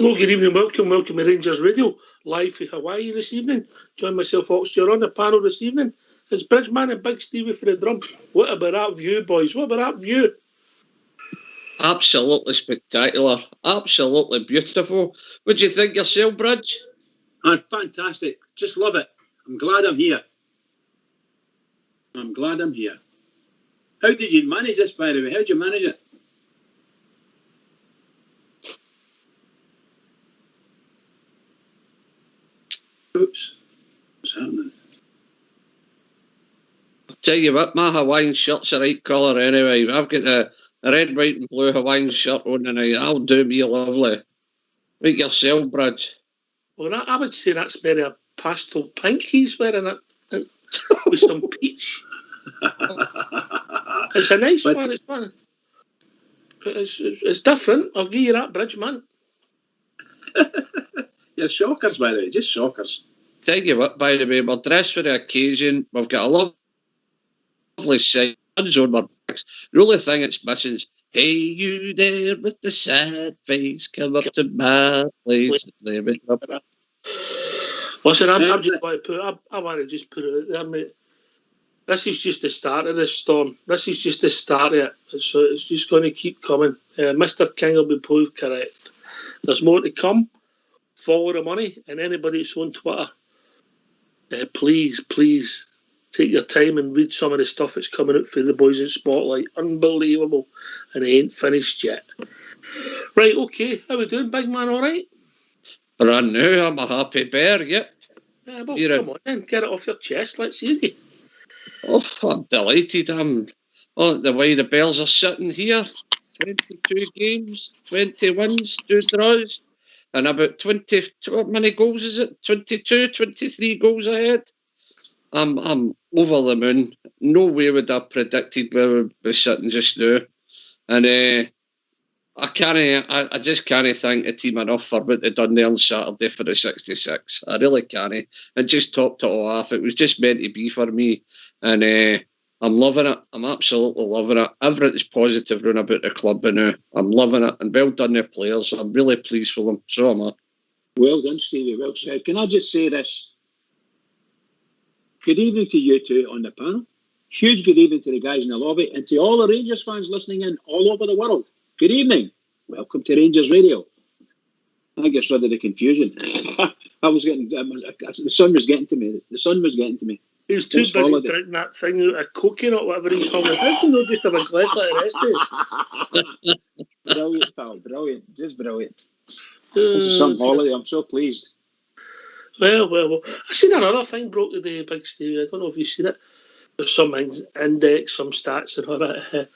Hello, good evening, welcome to Rangers Radio, live from Hawaii this evening. Join myself, Oxford, on the panel this evening. It's Bridgeman and Big Stevie for the drum. What about that view, boys? What about that view? Absolutely spectacular. Absolutely beautiful. What do you think yourself, Bridge? Fantastic. Just love it. I'm glad I'm here. How did you manage this, by the way? How did you manage it? Oops. What's happening? I'll tell you what, my Hawaiian shirt's the right colour anyway. I've got a red, white and blue Hawaiian shirt on tonight. I'll do me lovely. Make yourself, Bridge. Well, I would say that's very a pastel pink he's wearing it with some peach. It's a nice one. It's fun. It's different. I'll give you that, Bridge, man. You're shockers, by the way. Just shockers. Tell you what, by the way, we're dressed for the occasion. We've got a lovely signs on my backs. The only thing it's missing is, hey, you there with the sad face, come up to my place. Listen, I'm just going to I want to just put it out there, mate. This is just the start of this storm. This is just the start of it. So it's just going to keep coming. Mr. King will be proved correct. There's more to come. Follow the money, and anybody that's on Twitter, please take your time and read some of the stuff that's coming out for the boys in Spotlight. Unbelievable, and it ain't finished yet. Right, okay, how we doing, big man? All right? Brand new. I'm a happy bear. Yep. Yeah, well, come on then, get it off your chest. Let's hear it. Oh, I'm delighted. The way the Bears are sitting here. 22 games, 20 wins, 2 draws. And about 20, what many goals is it? 22, 23 goals ahead. I'm over the moon. No way would I have predicted where we'd be sitting just now. And I just can't thank the team enough for what they done there on Saturday for the 66. I really can't. And just topped it all off. It was just meant to be for me. And I'm loving it. I'm absolutely loving it. Everything's positive round about the club now. I'm loving it. And well done the players. I'm really pleased for them. So am I. Well done, Stevie. Well said. Can I just say this? Good evening to you two on the panel. Huge good evening to the guys in the lobby and to all the Rangers fans listening in all over the world. Good evening. Welcome to Rangers Radio. I get rid of the confusion. I was getting... the sun was getting to me. He was too busy drinking that thing out of coconut, whatever he's having. How can you just have a glass like the rest days? Brilliant, pal. Brilliant. Just brilliant. This is some holiday. I'm so pleased. Well. I seen another thing broke today, Big Stevie. I don't know if you've seen it. There's some index, some stats and all that.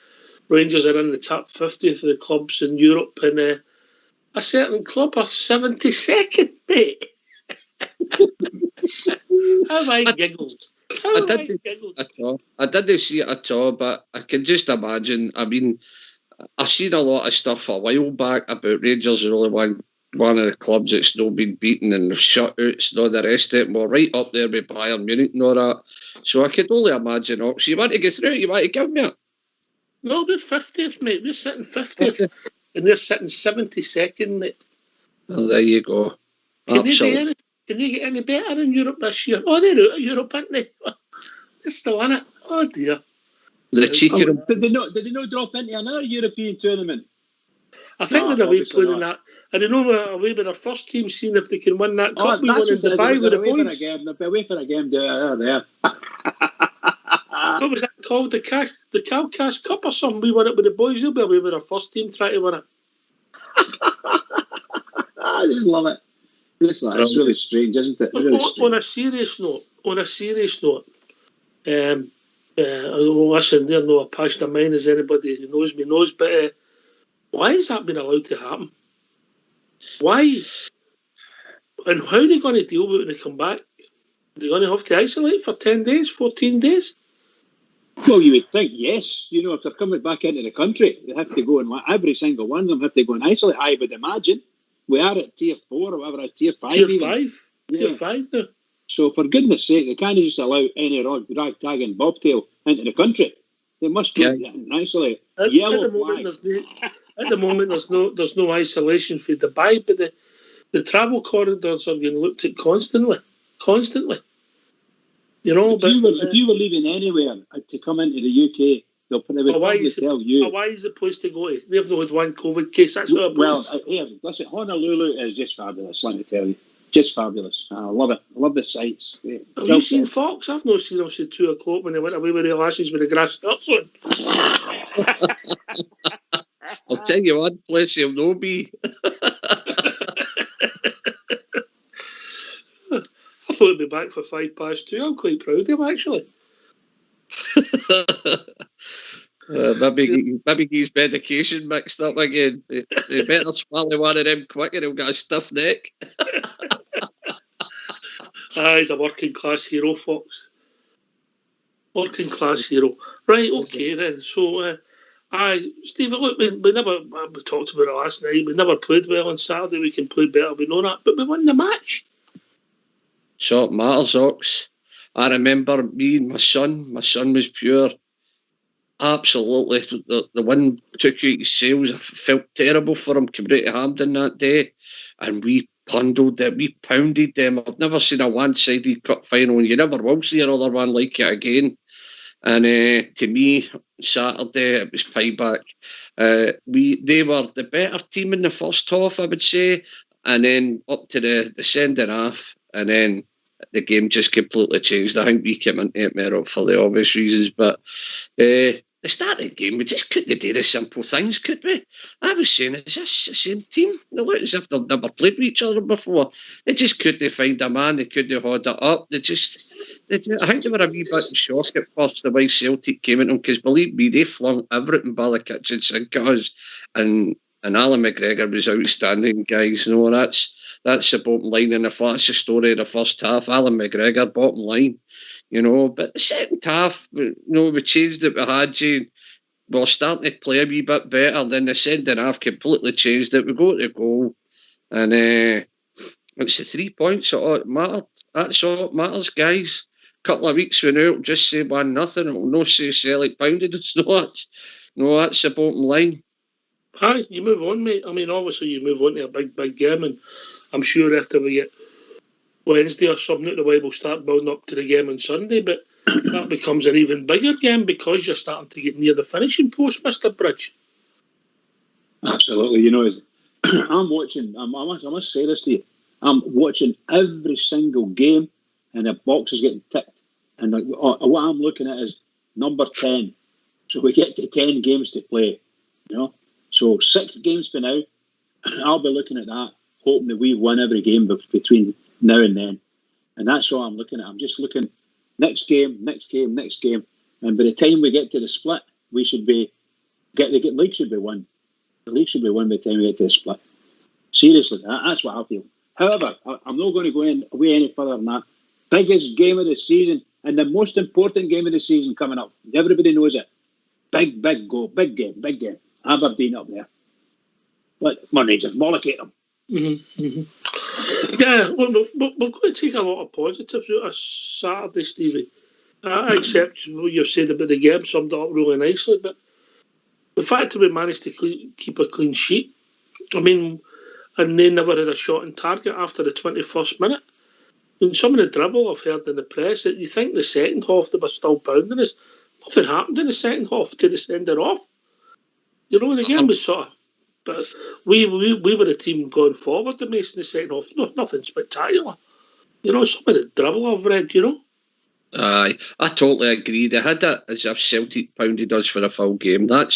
Rangers are in the top 50 for the clubs in Europe, and a certain club are 72nd, mate. How I giggled. I didn't see it at all, but I can just imagine. I mean, I've seen a lot of stuff a while back about Rangers are only one of the clubs that's not been beaten and shutouts and all the rest of it. We're right up there with Bayern Munich and all that. So I could only imagine, Ox, you want to get through it? You want to give me it? No, we're 50th, mate. We're sitting 50th. And they're sitting 72nd, mate. Well, there you go. Can you get any better in Europe this year? Oh, they're out of Europe, aren't they? They're still in it. Oh, dear. Did they not drop into another European tournament? I think they're away playing that. I don't know, away with their first team, seeing if they can win that cup. We won in Dubai with the boys. They're away for a game there. What was that called? The Calcash Cup or something? We won it with the boys. They'll be away with our first team trying to win it. I just love it. It's really strange, isn't it? Really on a serious note, listen, they're not a passion of mine, as anybody who knows me knows, but why has that been allowed to happen? Why? And how are they going to deal with it when they come back? They're going to have to isolate for 10 days, 14 days? Well, you would think, yes. You know, if they're coming back into the country, they have to go and every single one of them have to go and isolate, I would imagine. We are at tier 4 or whatever, tier 5. Tier 5 now. So, for goodness sake, they can't just allow any rag, tag and bobtail into the country. They must go and isolate. At the moment, there's no isolation for Dubai, but The travel corridors are being looked at constantly. You know, if you were leaving anywhere to come into the UK, they'll probably tell you. Why is the place to go to? They've not had one COVID case. That's what listen, Honolulu is just fabulous, let me tell you. Just fabulous. I love it. I love the sights. Have you seen Fox? I've not seen them since 2 o'clock when they went away with their lashes with the grass skirts on. I'll tell you one place he'll no be. I thought he'd be back for 2:05. I'm quite proud of him, actually. Maybe his medication mixed up again. He better swallow one of them quick and he'll get a stiff neck. He's a working class hero, Fox. Working class hero. Right, okay then. So, Steve, look, we talked about it last night. We never played well on Saturday. We can play better, we know that. But we won the match. So it matters, Ox. I remember me and my son was pure. Absolutely. The one took you to sales. I felt terrible for him coming out to Hampden that day. And we pundled them, we pounded them. I've never seen a one-sided cup final, and you never will see another one like it again. And to me, Saturday, it was pieback. They were the better team in the first half, I would say. And then up to the sending off. And then the game just completely changed. I think we came into it more for the obvious reasons. But the start of the game, we just couldn't do the simple things, could we? I was saying, is this the same team? They look as if they've never played with each other before. They just couldn't find a man. They couldn't hold it up. I think they were a wee bit in shock at first, the way Celtic came in them, because believe me, they flung everything by the kitchen sink at us. And Alan McGregor was outstanding, guys. No, that's the bottom line. And if that's the story of the first half, Alan McGregor, bottom line. You know, but the second half, we changed it with Hadji. We were starting to play a wee bit better. Then the second half completely changed it. We go to goal, and it's the 3 points that all mattered. That's all that matters, guys. A couple of weeks from now, it'll just say 1-0. It'll no say Celtic pounded. That's the bottom line. Aye, you move on, mate. I mean, obviously you move on to a big game, and I'm sure after we get Wednesday or something, the way we'll start building up to the game on Sunday, but that becomes an even bigger game because you're starting to get near the finishing post, Mr. Bridge. Absolutely. You know, I'm watching, I must say this to you, I'm watching every single game and the box is getting ticked. And what I'm looking at is number 10. So we get to 10 games to play, you know. So 6 games for now. I'll be looking at that, hoping that we win every game between now and then. And that's all I'm looking at. I'm just looking next game. And by the time we get to the split, we should be the league should be won. The league should be won by the time we get to the split. Seriously, that's what I feel. However, I'm not going to go away any further than that. Biggest game of the season and the most important game of the season coming up. Everybody knows it. Big goal, big game. Aberdeen up there. But Rangers, mollocate them. Yeah, we're going to take a lot of positives out of Saturday, Stevie. I accept what you've said about the game, summed it up really nicely, but the fact that we managed to keep a clean sheet, I mean, and they never had a shot on target after the 21st minute. And some of the dribble I've heard in the press, that you think the second half they were still pounding us. Nothing happened in the second half to the send it off. You know, the game was sort of... But we were a team going forward the most in the second half. No, nothing spectacular. You know, some of the dribble I've read, you know. Aye, I totally agree. They had it as if Celtic pounded us for a full game. That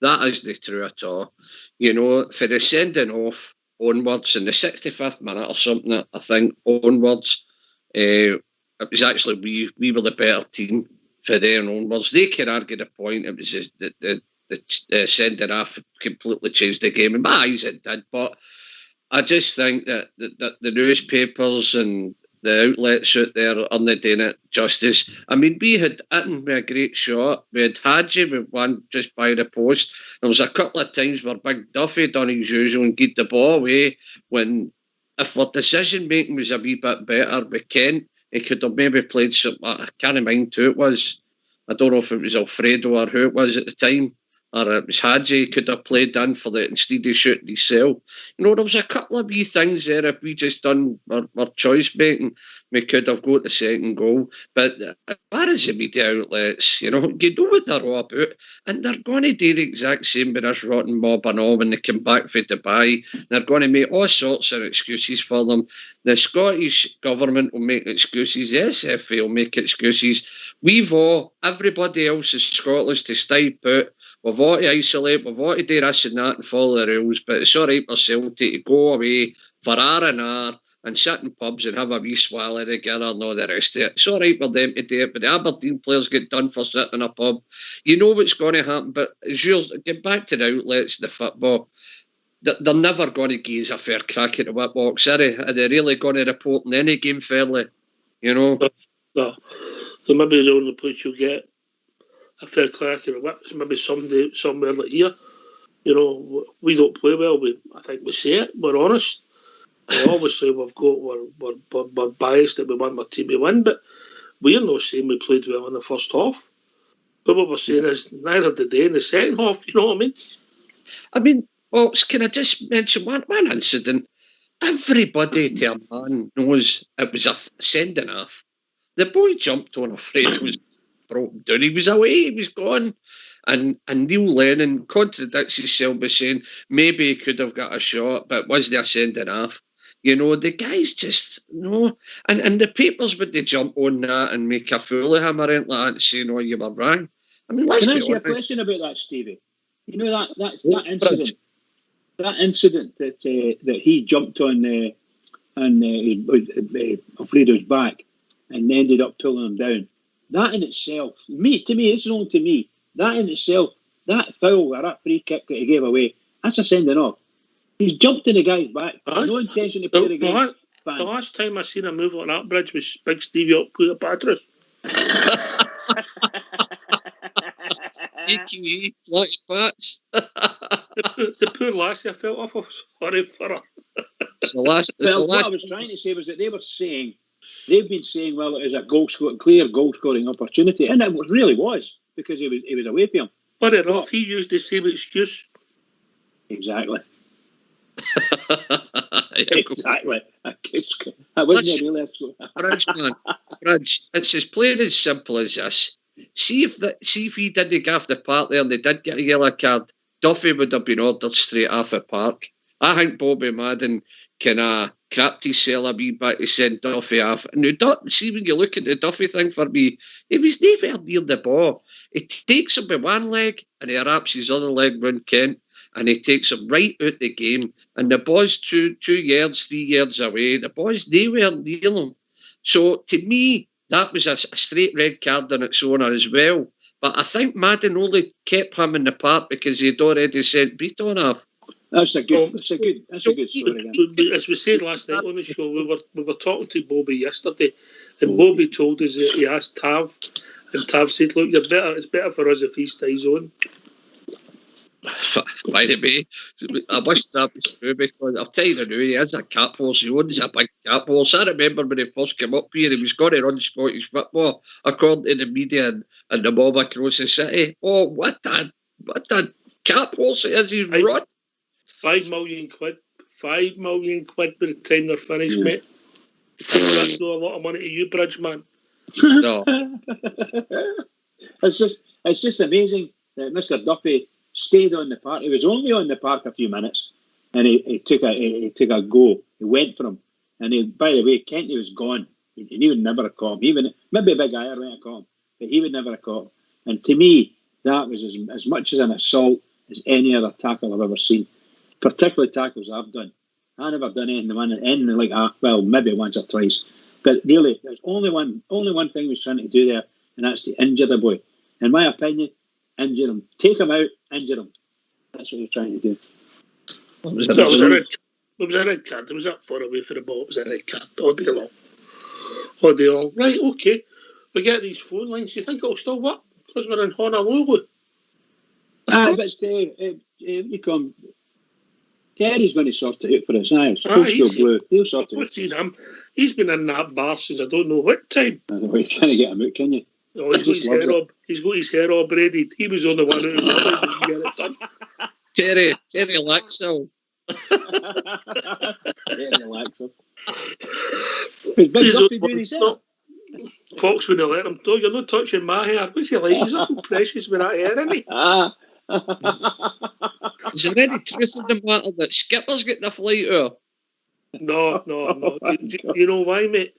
isn't true at all. You know, for the sending off onwards in the 65th minute or something, I think onwards, it was actually we were the better team for there and onwards. They can argue the point. It was just the sending off completely changed the game. In my eyes, it did. But I just think that the newspapers and the outlets out there aren't doing it justice. I mean, we had Itten with a great shot. We had Hadji with one just by the post. There was a couple of times where Big Duffy done his usual and get the ball away when if our decision making was a wee bit better with Kent, he could have maybe played some. I can't mind who it was. I don't know if it was Alfredo or who it was at the time. or it was Hadji could have played in for the instead of shooting himself. You know, there was a couple of wee things there. If we just done our choice making, we could have got the second goal. But as far as the media outlets, you know what they're all about, and they're going to do the exact same with this rotten mob and all when they come back from Dubai. They're going to make all sorts of excuses for them. The Scottish government will make excuses. The SFA will make excuses. Everybody else in Scotland to stay put. We've got to isolate, we've got to do this and that and follow the rules, but it's all right for Celtic to go away for R&R and sit in pubs and have a wee swallow together and all the rest of it. It's all right for them to do it, but the Aberdeen players get done for sitting in a pub. You know what's going to happen, but as yours, get back to the outlets, the football. They're never going to give us a fair crack at the whip box, are they? Are they really going to report in any game fairly? You know? No. So maybe the only place you'll get a fair crack at the whip is maybe somewhere like here. You know, we don't play well. I think we say it. We're honest. Obviously, we're biased that we want our team to win, but we're not saying we played well in the first half. But what we're saying is neither did they in the second half. You know what I mean? Well, can I just mention one incident? Everybody to a man knows it was a sending off. The boy jumped on, afraid was broken down. He was away, he was gone. And Neil Lennon contradicts himself by saying maybe he could have got a shot, but was there a sending off? You know, the guys just, no. And the papers would they jump on that and make a fool of him or anything like that and say, no, you were wrong. I mean, let's be honest. Can I ask you a question about that, Stevie? You know, that incident that he jumped on Alfredo's back and ended up pulling him down. That in itself, to me, it's known to me, that in itself, that foul or that free kick that he gave away, that's a sending off. He's jumped in the guy's back. No intention to play the game. The last time I seen a move like that, Bridge, was Big Stevie up with a Patras. Like patch. The poor lassie, I felt awful sorry for her. What I was trying to say was that they've been saying, well, it was a clear goal scoring opportunity, and it really was because he was away from him. But enough, he used the same excuse. Exactly. Exactly. That wasn't really Bridge, it's as plain and simple as this. See if he didn't get off the park there and they did get a yellow card, Duffy would have been ordered straight off the park. I think Bobby Madden kind of crapped himself a wee bit to send Duffy off. And see, when you look at the Duffy thing for me, he was never near the ball. He takes him by one leg and he wraps his other leg round Kent and he takes him right out the game. And the ball's 2 yards, 3 yards away. The ball's nowhere near him. So to me, that was a straight red card on its own as well. But I think Madden only kept him in the park because he'd already sent Beaton off. That's a good story. Again. As we said last night on the show, we were talking to Bobby yesterday, and Bobby told us that he asked Tav, and Tav said, "Look, it's better for us if he stays on." By the way, I wish that was true because I'll tell you now, he is a cat horse. He owns a big cat horse. I remember when he first came up here, he was going to run Scottish football, according to the media and the mob across the city. Oh, what a cat horse it is. He's run. 5 million quid. 5 million quid by the time they're finished, mate. That's not a lot of money to you, Bridge, man. No. It's just amazing that Mr. Duffy stayed on the park. He was only on the park a few minutes, and he took a go. He went for him, and by the way, Kenty was gone. He would never have caught him. Even maybe a big Iyer might have caught him, but he would never have caught him. And to me, that was as much as an assault as any other tackle I've ever seen. Particularly tackles I've done. I never done anything like that. Well, maybe once or twice, but really, there's only one thing he was trying to do there, and that's to injure the boy. In my opinion, injure him, take him out, injure him. That's what he was trying to do. It was a red card. It was up far away for the ball. It was a red card. All day long. Right, okay. We get these phone lines. Do you think it'll still work? Because we're in Honolulu. You come. Terry's going to sort it out for us. He'll sort it out. Seen him. He's been in that bar since I don't know what time. You can't get him out, can you? Oh, he's got his hair all braided. He was on the one who didn't get it done. Terry Laxell. Terry Laxell. Was Big Duffy doing his hair? Fox wouldn't let him. No, you're not touching my hair. What's he like? He's awful precious with that hair, isn't he? Is there any truth in the matter that Skipper's getting a flight out? No. You know why, mate?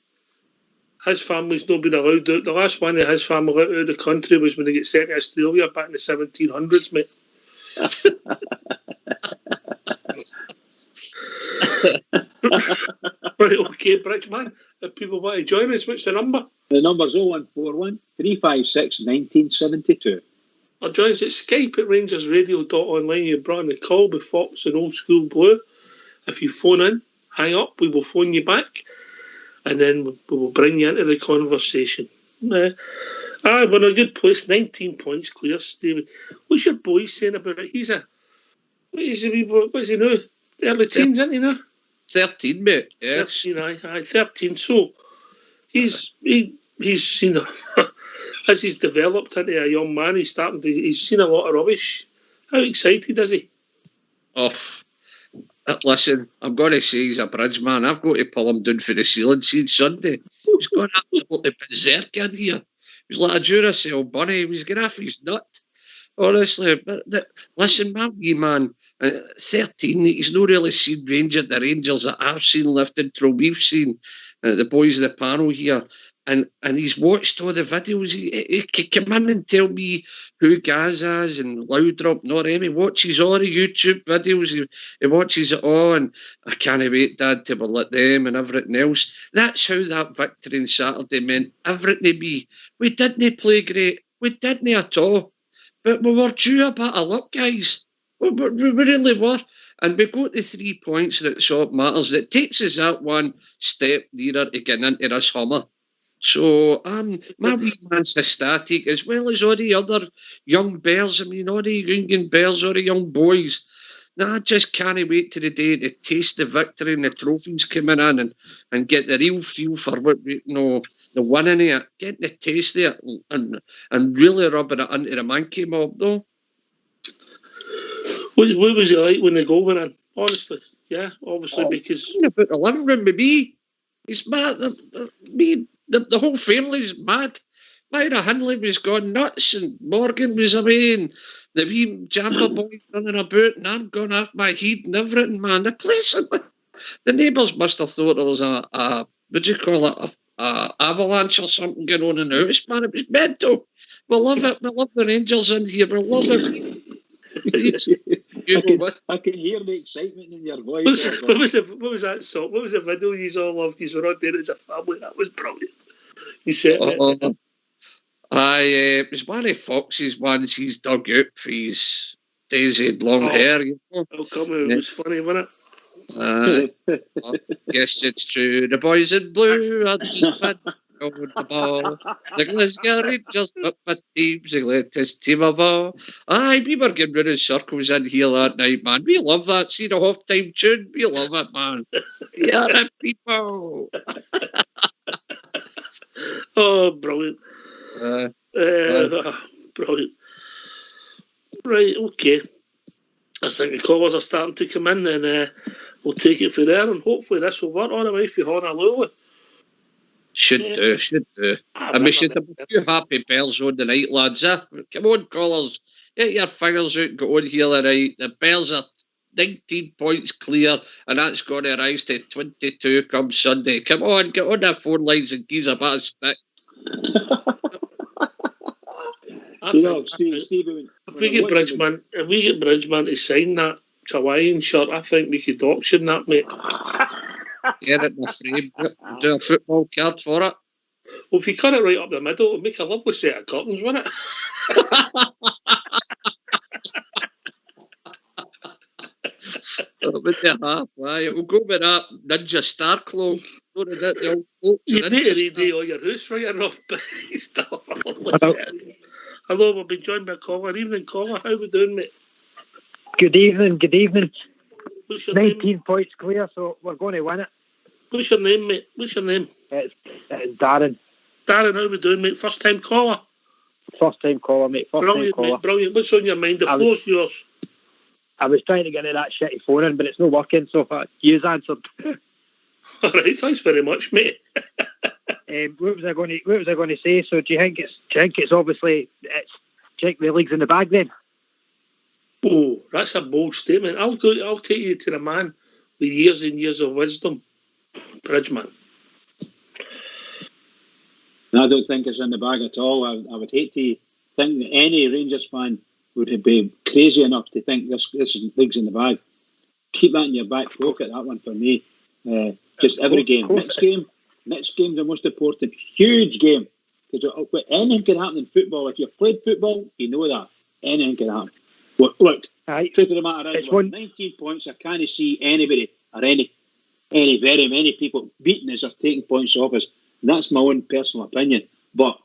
His family's not been allowed out. The last one of his family out of the country was when they get sent to Australia back in the 1700s, mate. Right, okay, Bridgeman. If people want to join us, what's the number? The number's 0141 356 1972. Or join us at Skype at RangersRadio.online. You brought in the call with Fox and Old School Blue. If you phone in, hang up, we will phone you back, and then we will bring you into the conversation. We're in a good place. 19 points clear, Stephen. What's your boy saying about it? What's he now? Early teens, isn't he now? 13, mate. Yes. 13, 13. So he's seen as he's developed into a young man. He's seen a lot of rubbish. How excited is he? Oh, listen, I'm going to say he's a bridge man. I've got to pull him down for the ceiling since Sunday. He's gone absolutely berserk in here. He's like a Duracell bunny. He was getting off his nut. Honestly, but listen, my wee man, 13, he's not really seen the Rangers that I've seen lifted through. We've seen the boys of the panel here, and he's watched all the videos. He can come in and tell me who Gaz is and Loudrop, not Remy. He watches all the YouTube videos. He watches it all, and I can't wait, Dad, to let them and everything else. That's how that victory on Saturday meant everything to me. We didn't play great. We didn't at all. But we were due a bit of luck, guys. We really were. And we got the 3 points that's what matters. That takes us that one step nearer to getting into this Hummer. So my wee man's ecstatic, as well as all the other young bears. I mean, all the Union bears, all the young boys. Now, I just can't wait to the day to taste the victory and the trophies coming in and get the real feel for what the winning it, getting the taste of it and really rubbing it into the monkey mob, though. What was it like when the goal went in? Honestly, yeah, obviously because about the living room with me, he's mad. The whole family's mad. Myra Hindley was going nuts, and Morgan was away, and the wee Jamba boy running about, and I'm going off my head and everything, man. The place, the neighbours must have thought there was a what do you call it, a avalanche or something going on in the house, man. It was mental. We love it. We love the Rangers in here. We love it. I can hear the excitement in your voice. What was that song? What was the video you all loved? You were all there as a family. That was brilliant. He said it was one of Fox's ones he's dug out for his daisy long hair. You know? Oh, come on, it was funny, wasn't it? Yes, it's true. The boys in blue are just mad on the ball. The Glasgow Rangers up my team's the latest team of all. Aye, we were getting rid of circles in here that night, man. We love that. See the half-time tune? We love it, man. Yeah, the people. Oh, brilliant. Brilliant. Right, okay. I think the callers are starting to come in, and we'll take it from there, and hopefully this will work all the way for Honolulu. Should do. And we should have a few happy bells on the night, lads. Come on, callers. Get your fingers out and go on here tonight. The bells are 19 points clear, and that's going to rise to 22 come Sunday. Come on, get on the phone lines and give us a bit of stick. Stephen, if we get Bridgeman to sign that Hawaiian shirt, I think we could auction that, mate. Get it in the frame. Do a football card for it. Well, if you cut it right up the middle, it'll make a lovely set of curtains, wouldn't it? We'll go with that Ninja Star cloak. You need to redo all your house right enough. Hello, we'll be joined by a caller. Evening, caller. How we doing, mate? Good evening. What's your 19 name? points clear, so we're going to win it. What's your name, mate? What's your name? It's Darren. Darren, how we doing, mate? First time caller? First time caller, mate. Brilliant, mate, brilliant. What's on your mind? The floor's yours. I was trying to get into that shitty phone in, but it's not working, so you've answered. All right, thanks very much, mate. What was I going to say? So do you think it's obviously the league's in the bag then? Oh, that's a bold statement. I'll take you to the man with years and years of wisdom, Bridgman. I don't think it's in the bag at all. I would hate to think that any Rangers fan would be crazy enough to think this league's in the bag. Keep that in your back pocket, that one for me. Just every game. Next game's the most important. Huge game. Because anything can happen in football. If you've played football, you know that. Anything can happen. Look, truth of the matter is, 19 points, I can't see anybody or any very many people beating us or taking points off us. And that's my own personal opinion. But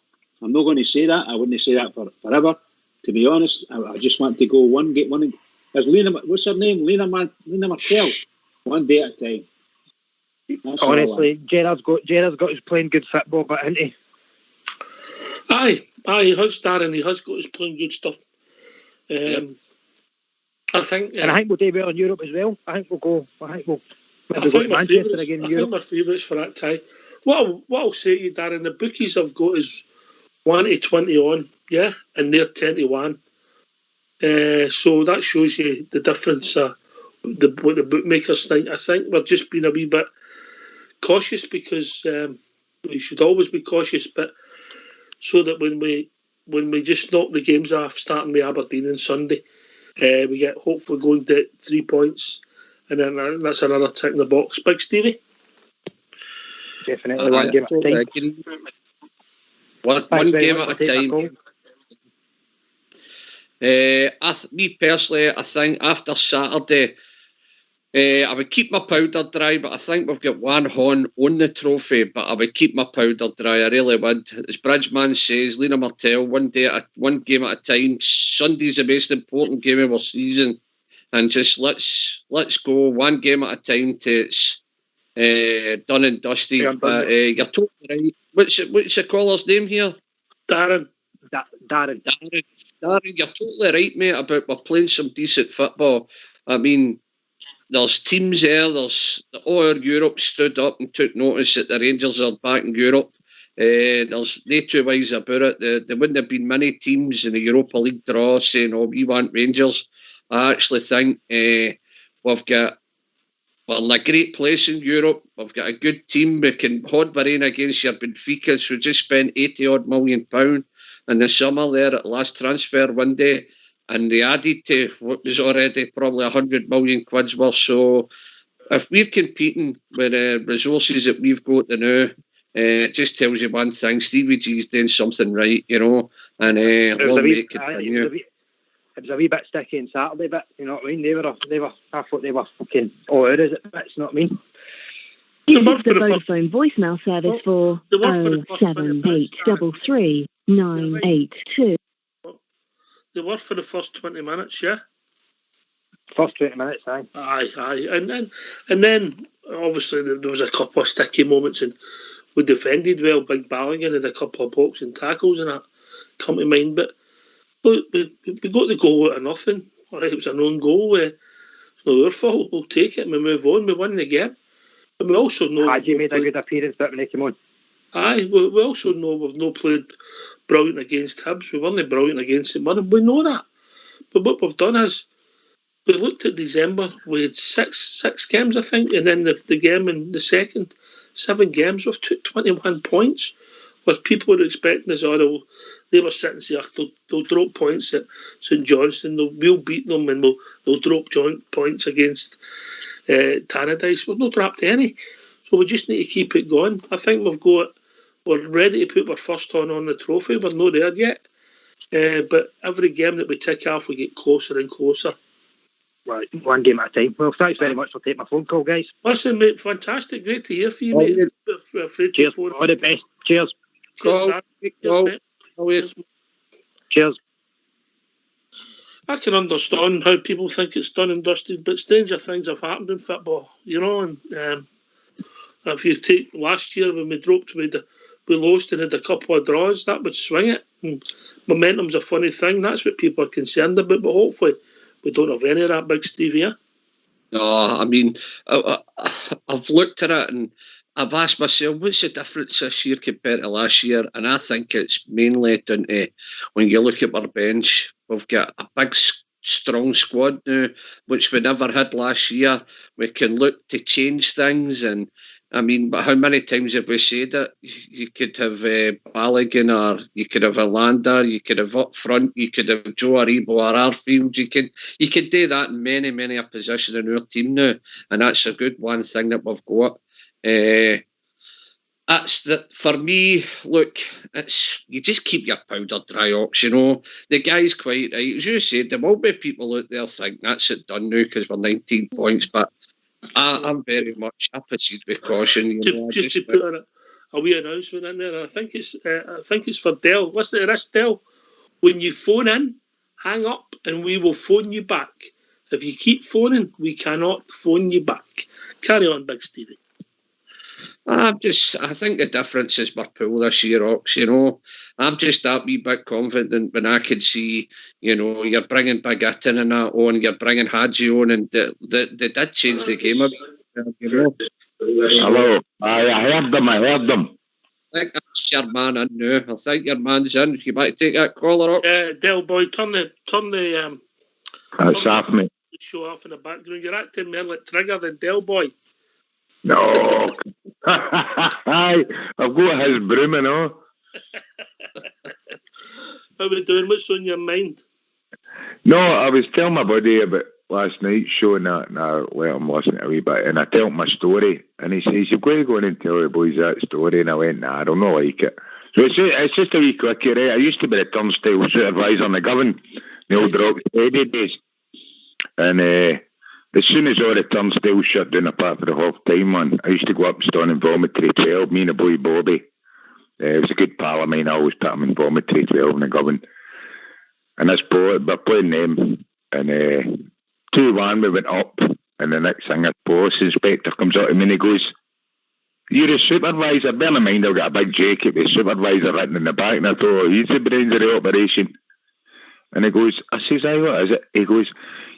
I'm not going to say that. I wouldn't say that forever. To be honest, I just want to go one. There's Lena, what's her name? Lena Martel. One day at a time. That's honestly, Gerard's got us playing good football, but hasn't he? Aye, he has, Darren. He has got us playing good stuff. I think, and I think we'll do well in Europe as well. I think we'll go to Manchester again in Europe. I think we're favourites for that tie. What I'll say to you, Darren, the bookies have got us 1-20 on, yeah, and they're 10-1. So that shows you the difference. What the bookmakers think. I think we're just being a wee bit cautious because we should always be cautious, but so that when we just knock the games off, starting with Aberdeen on Sunday, we get hopefully going to 3 points, and then that's another tick in the box. Big Stevie? Definitely one game at a time. One game at a time. Me personally, I think after Saturday, I would keep my powder dry, but I think we've got one horn on the trophy, but I would keep my powder dry. I really would. As Bridgman says, Lena Martel, one game at a time. Sunday's the most important game of our season, and just let's go one game at a time till it's done and dusty. You're totally right. What's the caller's name here? Darren. Darren, you're totally right, mate, about we're playing some decent football. I mean, there's teams there, all Europe stood up and took notice that the Rangers are back in Europe. There's no two ways about it. There wouldn't have been many teams in the Europa League draw saying, oh, we want Rangers. I actually think we're in a great place in Europe. We've got a good team. We can hold our own against your Benficas, who just spent £80 million in the summer there at last transfer window, and they added to what was already probably 100 million quid's worth. So if we're competing with the resources that we've got now, it just tells you one thing: Stevie G's doing something right, you know, and long may it continue. It was a wee bit sticky on Saturday, but you know what I mean. I thought they were fucking all out of it. Bits, you know what I mean. Use the Vodafone voicemail service for 07833 982. They were for the first 20 minutes, yeah. First 20 minutes, aye. Aye, and then obviously there was a couple of sticky moments, and we defended well. Big Ballaghan had a couple of boxing tackles and that come to mind, but. Look, we got the goal out of nothing. All right, it was an own goal. It's not our fault. We'll take it and we move on. We win the game. But we also know... you made a good appearance, but when they came on. Aye, we also know we've not played brilliant against Hibs. We weren't brilliant against them. We know that. But what we've done is, we looked at December. We had six games, I think, and then the game in the second, 7 games. We've took 21 points. Where people were expecting us, they were sitting there, they'll drop points at St Johnstone, we'll beat them, and they'll drop joint points against Tannadice. We've not dropped any, so we just need to keep it going. I think we're ready to put our first on the trophy. We're not there yet, but every game that we tick off, we get closer and closer. Right, one game at a time. Well, thanks very much for taking my phone call, guys. Listen, mate, fantastic, great to hear from you, mate. Cheers, all the best. Cheers. Cheers. I can understand how people think it's done and dusted, but stranger things have happened in football, you know. And if you take last year when we dropped with we lost and had a couple of draws, that would swing it. And momentum's a funny thing. That's what people are concerned about. But hopefully, we don't have any of that, Big Steve, here. No, I mean, I've looked at it and I've asked myself, what's the difference this year compared to last year? And I think it's mainly down to when you look at our bench, we've got a big, strong squad now, which we never had last year. We can look to change things. And I mean, but how many times have we said it? You could have Balogun, or you could have a Lander, you could have up front, you could have Joe Aribo or Arfield. You could do that in many a position in our team now, and that's a good one thing that we've got. That's that for me. Look, it's you just keep your powder dry, Ox. You know, the guy's quite right. As you said, there will be people out there think that's it done now because we're 19 points, but I'm very much I proceed with caution. Just to put a wee announcement in there, and I think it's for Dell. Listen to this, Dell. When you phone in, hang up, and we will phone you back. If you keep phoning, we cannot phone you back. Carry on, Big Stevie. I think the difference is my pool this year, Ox. You know, I'm just that wee bit confident when I could see, you know, you're bringing Big Itten and that on, you're bringing Hadji on, and they did change the game a bit. You know. Hello, I heard them. I think that's your man in now. I think your man's in. You might take that caller up. Del boy, turn the off me. Show off in the background. You're acting more like Trigger than Del boy. No. I've got his broom and all. How we doing? What's on your mind? No, I was telling my buddy about last night's show and that, and I let him listen to a wee bit, and I told him my story, and he says, you've got to go in and tell the boys that story, and I went, nah, I don't know like it. So it's just a wee quickie, right? I used to be a turnstile supervisor in the Govan, the old Rock Steady days, and as soon as all the turnstiles shut down apart for the half time, man, I used to go up and stand in Vomitory 12, me and the boy Bobby. It was a good pal of mine, I always put him in Vomitory 12 in the Govan. And this boy, we're playing them, and 2-1 we went up, and the next thing, a police inspector comes out to me and he goes, you're a supervisor. Bear in mind, I've got a big jacket with supervisor written in the back, and I thought, oh, he's the brains of the operation. And he goes, I says, aye, what is it? He goes,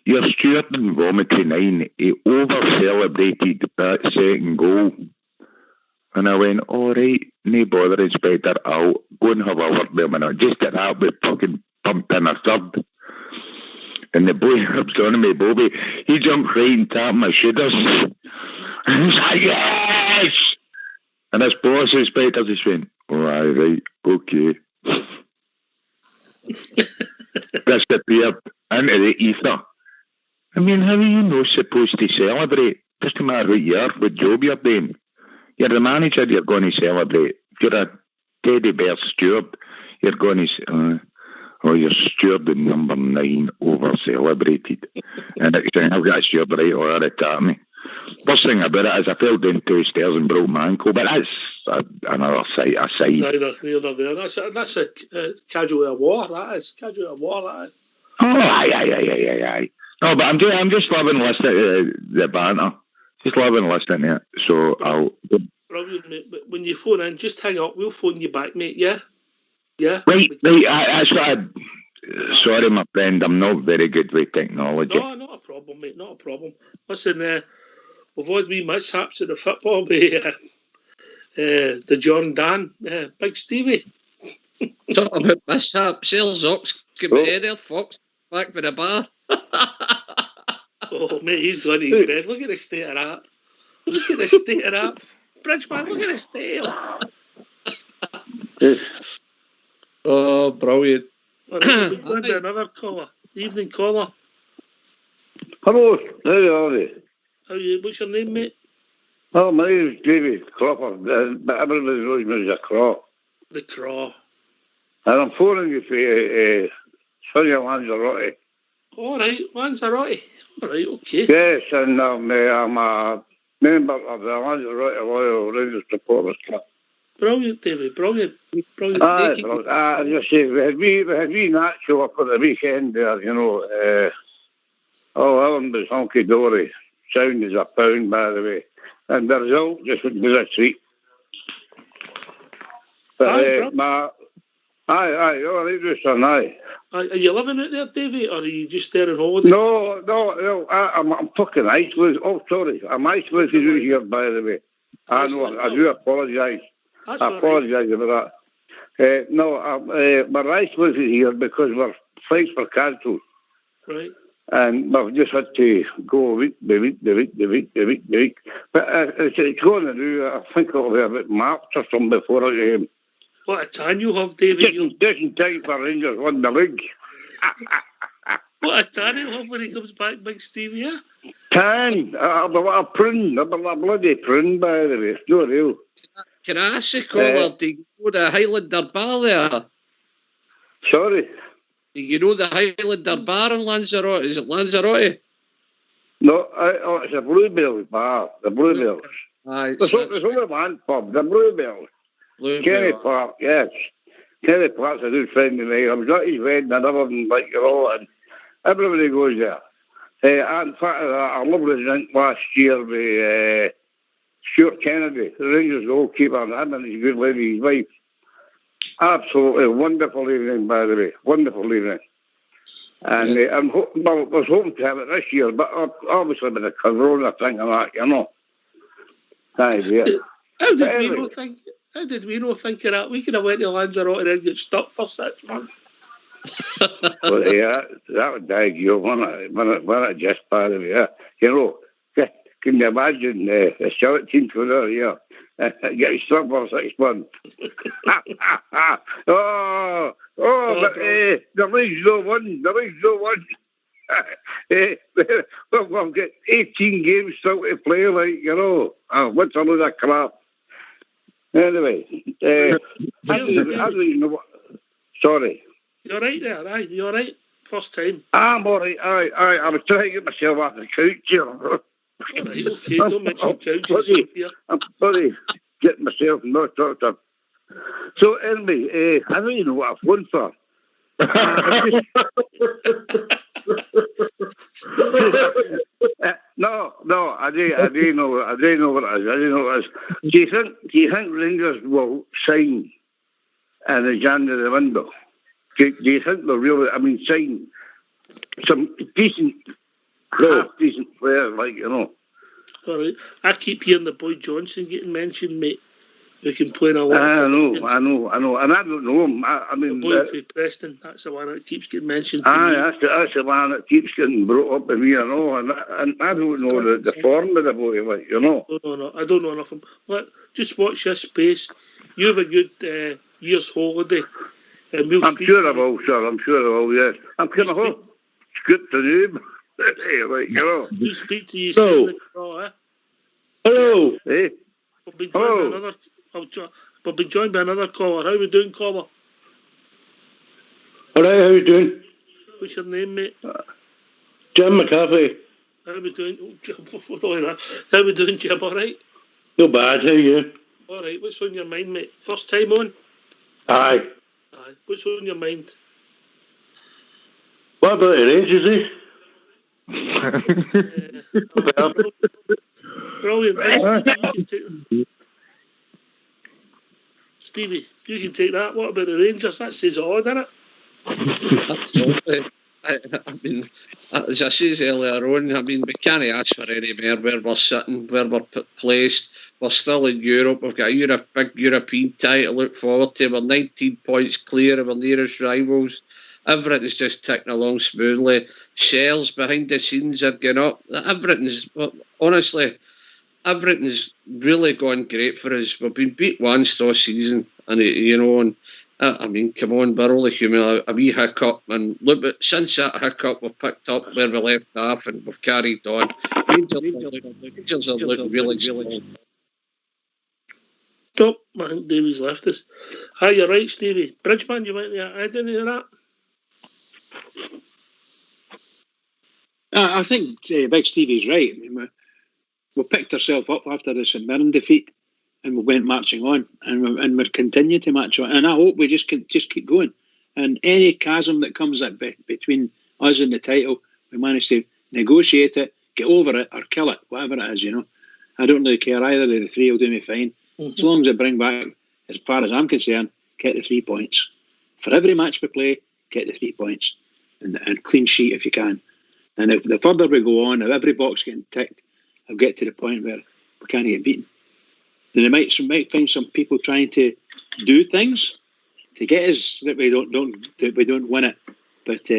your steward in Vomitory 9, he over-celebrated that second goal. And I went, all right, no bother, Inspector, I'll go and have a word with him. And just at that, we fucking pumped in a third. And the boy comes on to me, Bobby, he jumped right and tapped my shoulders. And he's like, yes! And this boss inspector just went, oh, aye, right, okay. Disappeared into the ether. I mean, how are you not supposed to celebrate? Doesn't matter what you are, what job you're doing. You're the manager, you're going to celebrate. If you're a teddy bear steward, you're going to your steward in number 9 over-celebrated. And next thing, I've got a steward right over it at me. First thing about it is I fell down 2 stairs and broke my ankle, but that's another side. Neither there. That's a casualty of war, that is. Casualty of war, that is. Oh, aye. No, but I'm just loving listening to the banter. Just loving listening to it. So I'll... Brilliant, mate. But when you phone in, just hang up. We'll phone you back, mate, yeah? Yeah? Right. Sorry, my friend, I'm not very good with technology. No, not a problem, mate, not a problem. Listen, we've had wee mishaps at the football with the John Dan, Big Stevie. Talk about mishaps. Sales Ox, get me there, Fox, back for the bar. Oh, mate, he's gone to his bed. Look at the state of that. Look at the state of that. Bridgeman, look at the state of Oh, brilliant. We're going to another caller. Evening caller. Hello, how are you? What's your name, mate? Oh, my name is David Cropper, but everybody knows me as a Craw. The Craw. And I'm phoning you for Sonny Lanzarote. All right, Lanzarote. All right, okay. Yes, and I'm a member of the Lanzarote Royal Rangers Supporters Club. Brilliant, David, brilliant. As I say, we had wee Nacho up for the weekend there, you know. Ellen was hunky-dory. Sound is a pound, by the way. And the result just was a treat. But aye, all right, just son, aye. Are you living out there, Davey, or are you just there on holiday? No, I'm fucking isolated. Oh, sorry, I'm isolated out here, by the way. I know, I do apologise. I apologise about that. We're isolated here because our flights were cancelled. Right. And we've just had to go week by week. But it's going to do, I think it'll be about March or something before I get him. What a tan you have, David. Just in time for Rangers won the league. What a tan he'll have when he comes back, Big Stevie, yeah? Tan? I'll be like a prune. I'll be like a bloody prune, by the way. It's no real. Can I ask you, caller, do you know the Highlander bar there? Sorry? Do you know the Highlander bar in Lanzarote? Is it Lanzarote? No, it's a Bluebell bar. The Bluebells. Aye, there's only one pub, the Bluebells. Kenny Park, yes. Kenny Park's a good friend of mine. I was at his wedding and everything, like, you know, and everybody goes there. And in fact, I lovely drink last year with Stuart Kennedy, the Rangers goalkeeper, and him and his good lady, his wife. Absolutely wonderful evening, by the way. Wonderful evening. And I was hoping to have it this year, but obviously with the corona thing and that, you know. Aye, yeah. How did we not think of that? We could have went to Lanzarote and get stuck for 6 months. Well, yeah, that would die you when I just by the way, yeah. You know, can you imagine the 17th for there, yeah. Get stuck for 6 months. But the league's no one. We've got 18 games still to play, like, you know. What's a load of crap? Anyway, I don't even know what... Sorry. You're right there, aye. You're right. First time. I'm all right, aye. I was trying to get myself off the couch here. All right, okay, don't mention couches here. I'm sorry, getting myself not talked up. So anyway, I don't even know what I've phoned for. No, I do know what it is. Do you think Rangers will sign in the January window? Do you think they'll really, sign some decent players, like, you know? All right. I keep hearing the boy Johnson getting mentioned, mate. Who can play in a lot. I know. And I don't know him. The boy who played Preston, that's the one that keeps getting mentioned to me. That's the one that keeps getting brought up to me, you know. And I don't know the form of the boy, like, you know. No, I don't know enough of him. Look, just watch this space. You have a good year's holiday. And I'm sure I will, sir. I'm sure I will, yes. I'm kind of scooped to him. Like, you know. You speak to you soon. Hello. Hey? We'll be joined by another caller. How are we doing, caller? All right, how are you doing? What's your name, mate? Jim McCarthy. How are we doing? How are we doing, Jim? All right? No bad, how are you? All right, what's on your mind, mate? First time on? Aye. What's on your mind? What about the Rangers, eh? Brilliant. Stevie, you can take that. What about the Rangers? That says it all, doesn't it? Absolutely. I mean, as I said earlier on, we can't ask for any more where we're sitting, where we're placed. We're still in Europe. We've got a big European title to look forward to. We're 19 points clear of our nearest rivals. Everything's just ticking along smoothly. Shares behind the scenes are going up. Everything's really gone great for us. We've been beat once all season, and come on, we're only human. A wee hiccup, and look, but since that hiccup, we've picked up where we left off, and we've carried on. Rangers are looking really strong. Top, I think Davey's left us. Hi, you're right, Stevie. Bridgeman, you went there. I didn't hear that. I think Big Stevie's right. I mean, we picked ourselves up after the St Mirren defeat, and we went marching on, and we're continuing to march on. And I hope we just keep going. And any chasm that comes up between us and the title, we manage to negotiate it, get over it, or kill it, whatever it is. You know, I don't really care. Either of the three will do me fine, as long as I bring back, as far as I'm concerned, get the 3 points. For every match we play, get the 3 points. And clean sheet if you can. And if the further we go on, if every box getting ticked, I'll get to the point where we can't get beaten. And they might find some people trying to do things to get us that we don't win it. But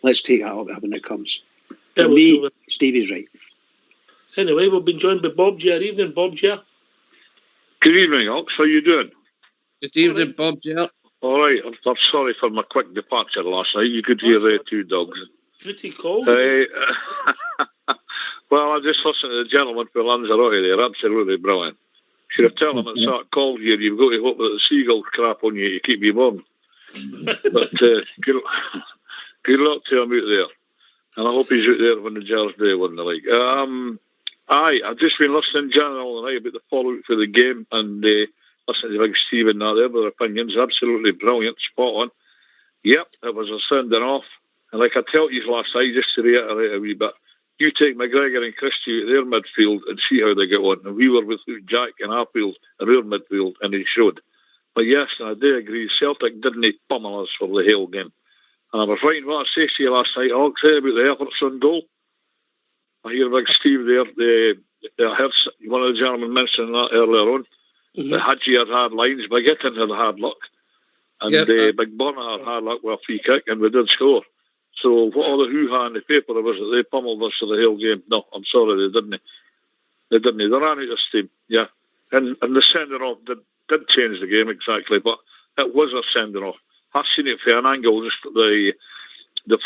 let's take that up when it comes. For me, Stevie's right. Anyway, we've been joined by Bob J. Evening, Bob J. Good evening, Ox. How you doing? Good evening, Bob J. All right. I'm sorry for my quick departure last night. You could hear the two dogs. Duty calls. Well, I just listened to the gentleman for Lanzarote there. Absolutely brilliant. Should have told him it's that cold here. You've got to hope that the seagulls crap on you to keep you warm. But good luck to him out there. And I hope he's out there when the Jars Day win the league. I've just been listening general tonight about the fallout for the game and listening to Big Steve and that. Their opinions, absolutely brilliant, spot on. Yep, it was a sending off. And like I told you last night, just to reiterate a wee bit, you take McGregor and Christie at their midfield and see how they get on. And we were with Jack and Arfield at our midfield, and he showed. But yes, and I do agree, Celtic didn't pummel us for the whole game. And I was writing what I say to you last night, I'll say about the efforts on goal. I hear Big Steve there, I heard one of the gentlemen mentioning that earlier on. Mm-hmm. The Hadji had hard lines, but Gittin had hard luck. And Big Bonner had hard luck with a free kick, and we did score. So what all the hoo-ha in the paper was that they pummeled us for the whole game. No, I'm sorry, they didn't. They ran out of steam, yeah. And the sending off did change the game exactly, but it was a sending off. I've seen it from an angle, just at the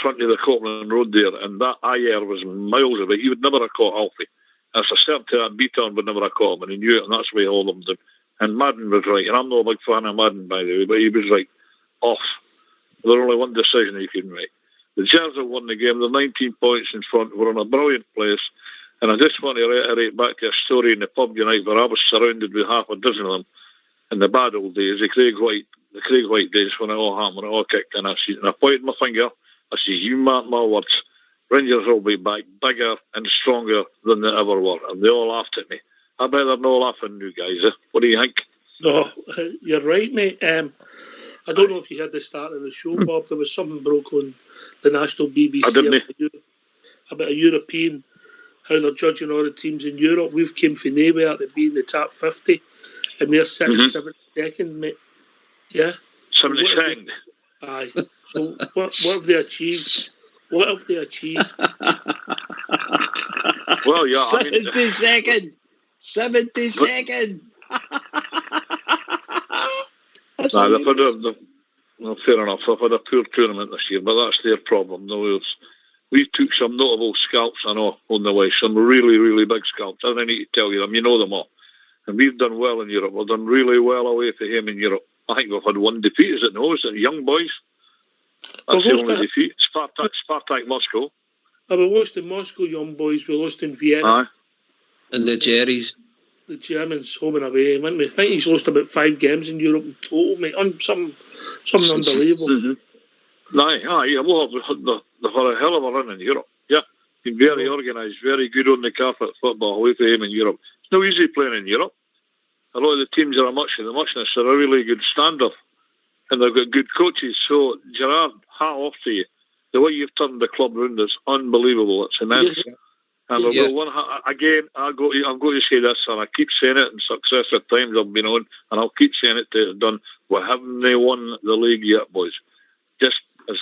front of the Copeland Road there, and that IR was miles away. He would never have caught Alfie. As a certainty that Beaton would never have caught him, and he knew it, and that's why he hauled him down. And Madden was right, and I'm not a big fan of Madden, by the way, but he was right. Off. There's only one decision he can make. The Jazz have won the game. They're 19 points in front. We're in a brilliant place. And I just want to reiterate back to a story in the pub tonight where I was surrounded with half a dozen of them in the bad old days, the Craig White days when it all happened, when it all kicked in. And I pointed my finger. I said, you mark my words, Rangers will be back bigger and stronger than they ever were. And they all laughed at me. I bet they're not laughing new guys. What do you think? No, you're right, mate. I don't know if you heard the start of the show, Bob. There was something broke on the national BBC about a European, how they're judging all the teams in Europe. We've came from nowhere to be in the top 50, and they're sitting 72nd, mate. Yeah? 72nd? Aye. So what have they achieved? What have they achieved? Well, yeah, 72nd! 72nd! Well, fair enough. They've had a poor tournament this year, but that's their problem. No, we took some notable scalps, I know, on the way. Some really, really big scalps. I don't need to tell you them. You know them all. And we've done well in Europe. We've done really well away from him in Europe. I think we've had one defeat, is it no? Is it Young Boys? That's the only defeat. Spartak Moscow. We lost in Moscow, Young Boys. We lost in Vienna. Aye. And the Jerry's. The Germans home and away. I think he's lost about 5 games in Europe in total, mate. Something unbelievable. Mm-hmm. Aye. Well, they've had a hell of a run in Europe. Yeah. Been very organised, very good on the carpet football away from him in Europe. It's no easy playing in Europe. A lot of the teams are the muchness are a really good standard. And they've got good coaches. So, Gerard, hat off to you. The way you've turned the club round is unbelievable. It's immense. Yeah. And I've got one again. I'm going to say this, and I keep saying it in successive times I've been on, and I'll keep saying it till it's done. We haven't won the league yet, boys. Just as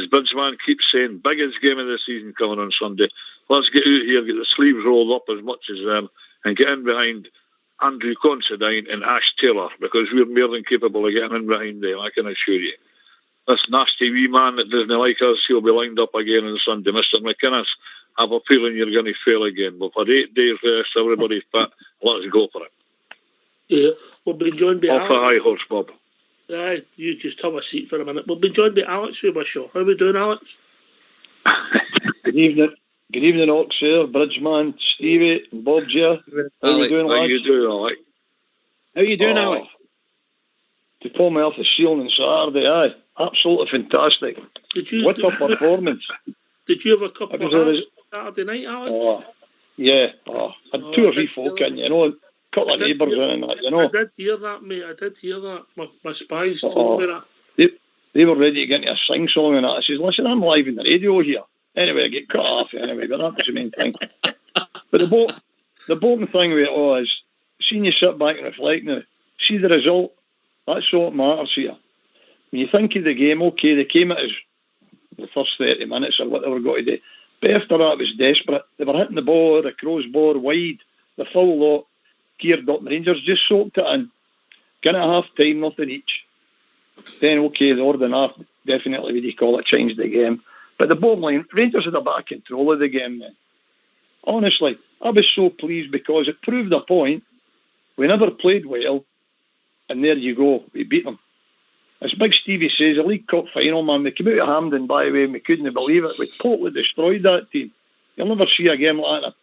Bridgeman keeps saying, biggest game of the season coming on Sunday. Let's get out here, get the sleeves rolled up as much as them, and get in behind Andrew Considine and Ash Taylor, because we're more than capable of getting in behind them, I can assure you. This nasty wee man that doesn't like us, he'll be lined up again on Sunday. Mr. McInnes, I have a feeling you're going to fail again. We've had 8 days rest, everybody's fit. Let's go for it. Yeah, we'll be joined by Alex. Off the high horse, Bob. Aye, you just have a seat for a minute. We'll be joined by Alex with our show. How are we doing, Alex? Good evening. Good evening, Ox here, Bridgeman, Stevie, and Bob J. How are we doing, lads? How you doing, Alex? How you doing, Alex? To pull me off the ceiling on Saturday, aye. Absolutely fantastic. What a performance. Did you have a couple of hours Saturday night, Alex? Yeah. I had 2 or 3 folk in, you know. couple of neighbours in and that, you know. I did hear that, mate. I did hear that. My spies told me that. They were ready to get into a sing-song and that. I says, listen, I'm live in the radio here. Anyway, I get cut off anyway, but that was the main thing. But the bottom thing with it all is, seeing you sit back and reflect now, see the result, that's all that matters here. When you think of the game, okay, they came at us the first 30 minutes or what they were going to do. But after that, it was desperate. They were hitting the ball, the crossbar, wide, the full lot, geared up. Rangers just soaked it in. Getting at half-time, nothing each. Then, okay, the order and half, definitely, what you call it, changed the game. But the bottom line, Rangers had a bit of control of the game then. Honestly, I was so pleased because it proved a point. We never played well, and there you go, we beat them. As Big Stevie says, a League Cup final, man, we came out of Hampden, by the way, and we couldn't believe it. We totally destroyed that team. You'll never see a game like that, a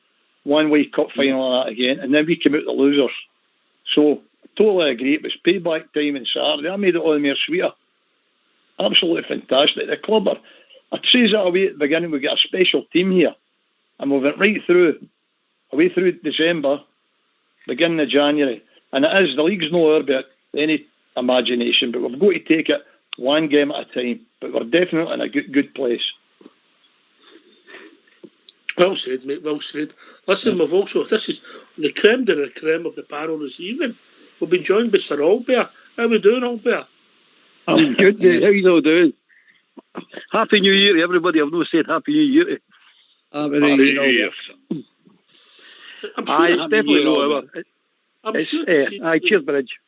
one-way cup final like that again, and then we came out the losers. So, I totally agree, it was payback time on Saturday. I made it all the more sweeter. Absolutely fantastic. The club, I'd say that away at the beginning, we got a special team here, and we went right through, away through December, beginning of January, and it is, the league's no about any imagination, but we've got to take it one game at a time. But we're definitely in a good place. Well said, mate, well said. Listen, we've also, this is the creme de la creme of the panel this evening. We've been joined by Sir Albert. How are we doing, Albert? I'm good, mate. How you all doing? Happy New Year to everybody. I've not said Happy New Year to Happy New Year. I'm sure it's definitely no hour. I'm sure cheers, Bridge.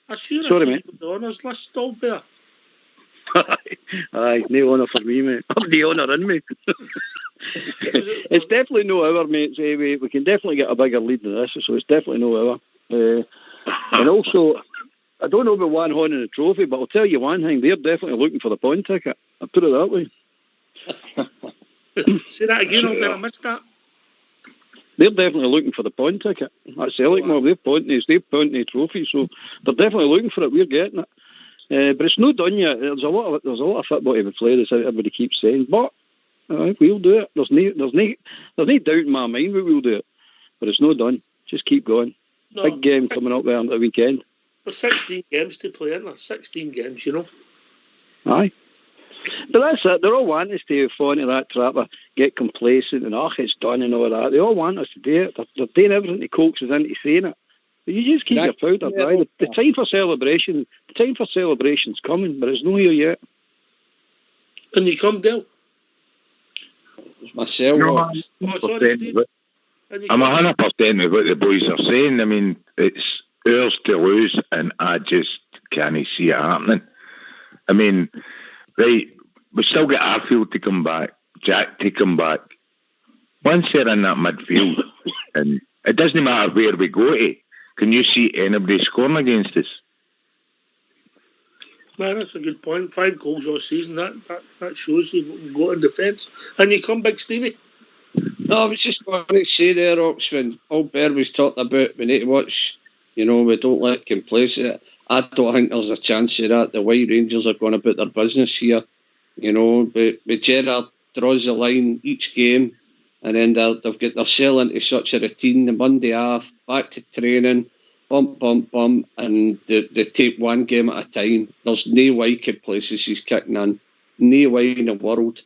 I'm sure Sorry, mate. The honours list, Albert. Aye, no honour for me, mate. I'm the honour in me. It's definitely no hour, mate. We can definitely get a bigger lead than this, so it's definitely no hour. And also, I don't know about one horn in the trophy, but I'll tell you one thing, they're definitely looking for the point ticket. I'll put it that way. Say that again, Albert, I missed that. They're definitely looking for the point ticket. That's Celtic, they're pointing the trophy, so they're definitely looking for it. We're getting it. But it's not done yet. There's a lot of football to be played, as everybody keeps saying. But we'll do it. There's no doubt in my mind we'll do it. But it's not done. Just keep going. No. Big game coming up there on the weekend. There's 16 games to play, isn't there? 16 games, you know. Aye. But that's it. They're all wanting us to fall into that trap of get complacent and, it's done and all that. They all want us to do it. They're doing everything to coax us into saying it. But you just keep your powder dry. The time for celebration's coming, but it's not here yet. Can you come, Dale? It's myself. No, I'm 100% with what the boys are saying. I mean, it's ours to lose, and I just can't see it happening. I mean, right, we still got Arfield to come back, Jack to come back. Once they're in that midfield, and it doesn't matter where we go to, can you see anybody scoring against us? Man, that's a good point. 5 goals all season, that shows you've got in defence. And you come, Big Stevie? No, I was just going to say there, Oxford, Albert was talking about we need to watch, we don't let complacent. I don't think there's a chance of that. The White Rangers are going about their business here, but Gerrard draws the line each game, and then they're selling into such a routine. The Monday off, back to training, bump, and they take one game at a time. There's no way places he's kicking in, no way in the world.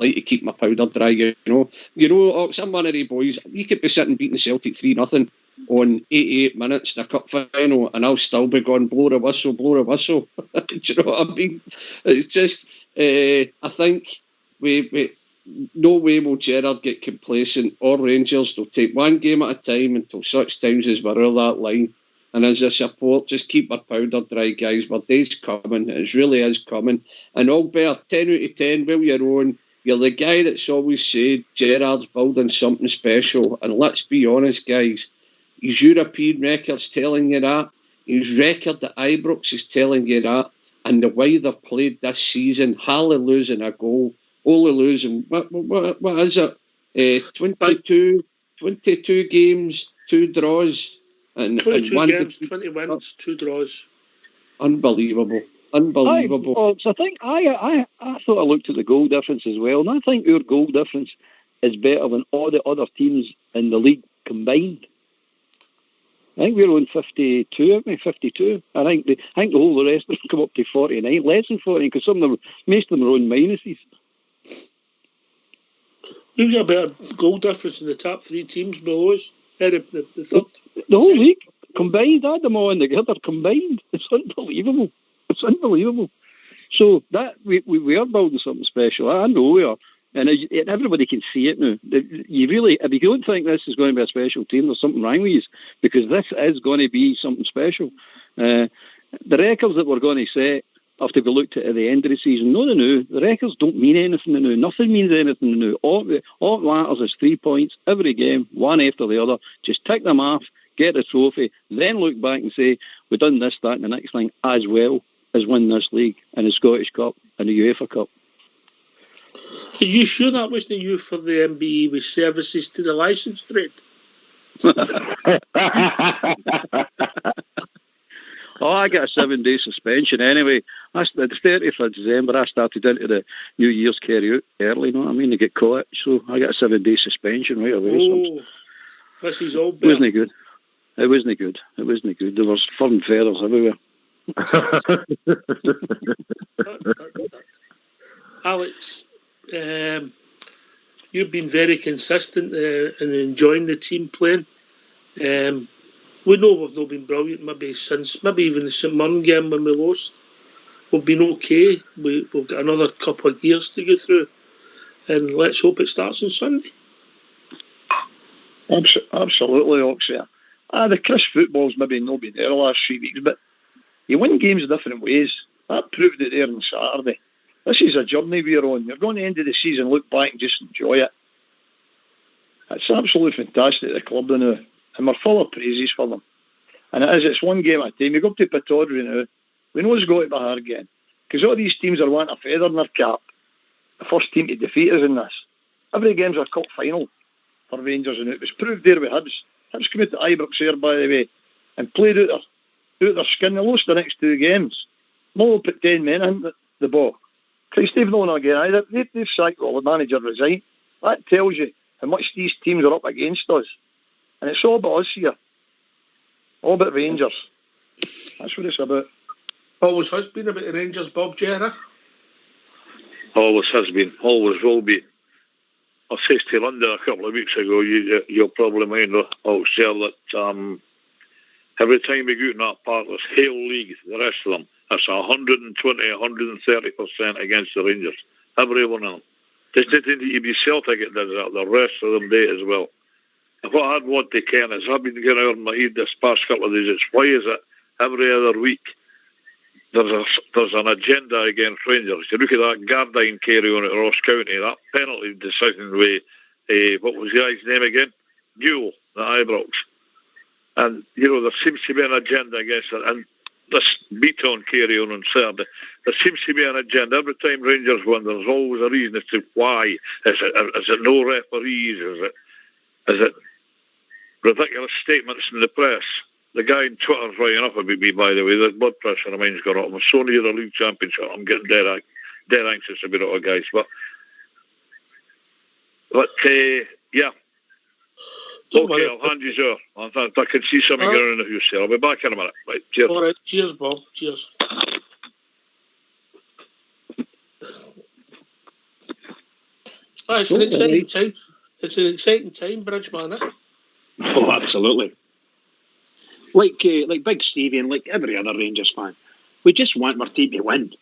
Like to keep my powder dry, Ox, I'm one of the boys. You could be sitting beating Celtic 3-0 on 88 minutes in a cup final, and I'll still be going blow the whistle. Do you know what I mean? It's just, I think we no way will Gerrard get complacent or Rangers. They'll take one game at a time until such times as we're all that line. And as a support, just keep our powder dry, guys. Our day's coming. It really is coming. And Albert, 10 out of 10, well, you're on. You're the guy that's always said Gerrard's building something special. And let's be honest, guys, his European record's telling you that. His record at Ibrox is telling you that. And the way they've played this season, hardly losing a goal, only losing, what is it? 22 games, 2 draws. And 22 games, 20 wins, 2 draws. Unbelievable. I think I thought I looked at the goal difference as well, and I think our goal difference is better than all the other teams in the league combined. I think we're on 52, aren't we? 52. I think the whole of the rest of them come up to 49, less than 40, because most of them are on minuses. You've got a better goal difference in the top three teams below us. The third. The whole league combined, add them all in together, combined. It's unbelievable. It's unbelievable. So that we are building something special. I know we are. And everybody can see it now. You really, if you don't think this is going to be a special team, there's something wrong with you, because this is going to be something special. The records that we're going to set have to be looked at the end of the season. No. The records don't mean anything now. Nothing means anything now. All that matters is 3 points every game, one after the other. Just tick them off, get the trophy, then look back and say, we've done this, that, and the next thing, as well as win this league and the Scottish Cup and the UEFA Cup. Are you sure that wasn't you for the MBE with services to the licence trade? Oh, I got a 7-day suspension anyway. The 30th of December, I started into the New Year's carry out early, you know what I mean? To get caught. So I got a 7-day suspension right away. Oh, this is all bad. It wasn't good. It wasn't good. There was fun feathers everywhere. Alex, you've been very consistent in enjoying the team playing. We know we've not been brilliant, maybe even the St Mirren game when we lost. We've been okay. We've got another couple of years to go through, and let's hope it starts on Sunday. Absolutely, Oxford. The Chris football's maybe not been there the last 3 weeks, but you win games different ways. That proved it there on Saturday. This is a journey we're on. You're going to end of the season, look back and just enjoy it. It's absolutely fantastic, the club now. And we're full of praises for them. And it's one game at a time. You go up to Pittodrie now. We know it's got to be hard again. Because all these teams are wanting a feather in their cap. The first team to defeat us in this. Every game's a cup final for Rangers, and it was proved there with Hibs. Hibs come out to Ibrox here, by the way, and played out their skin. They lost the next 2 games. Mull put 10 men in the ball. Christ, they've not again either. They've sacked all the manager resigned. That tells you how much these teams are up against us. And it's all about us here. All about Rangers. That's what it's about. Always has been about the Rangers, Bob Gerrard. Always has been. Always will be. I said to London a couple of weeks ago, you'll probably mind, Oxford, that every time we go in that part of this whole league, the rest of them, it's 120, 130% against the Rangers. Everyone else. Just didn't need to be Celtic, it does that. The rest of them do it as well. And what I'd want to ken is, I've been getting out in my head this past couple of days, it's why is it every other week there's an agenda against Rangers? You look at that Gardyne carry on at Ross County, that penalty decision with, what was the guy's name again? Newell, the Ibrox. And, there seems to be an agenda against it. And this Beaton carry on Saturday, there seems to be an agenda. Every time Rangers win, there's always a reason as to why. Is it no referees? Is it ridiculous statements in the press? The guy in Twitter's writing up about me, by the way. The blood pressure of mine's gone up. I'm so near the league championship. I'm getting dead anxious about it all, guys. But yeah. Okay, I'll hand you over. I can see something going on in the house here. I'll be back in a minute. Right, cheers. All right, cheers, Bob. Cheers. It's an exciting time. It's an exciting time, Bridgeman, eh? Oh, absolutely. Like Big Stevie and like every other Rangers fan, we just want our team to win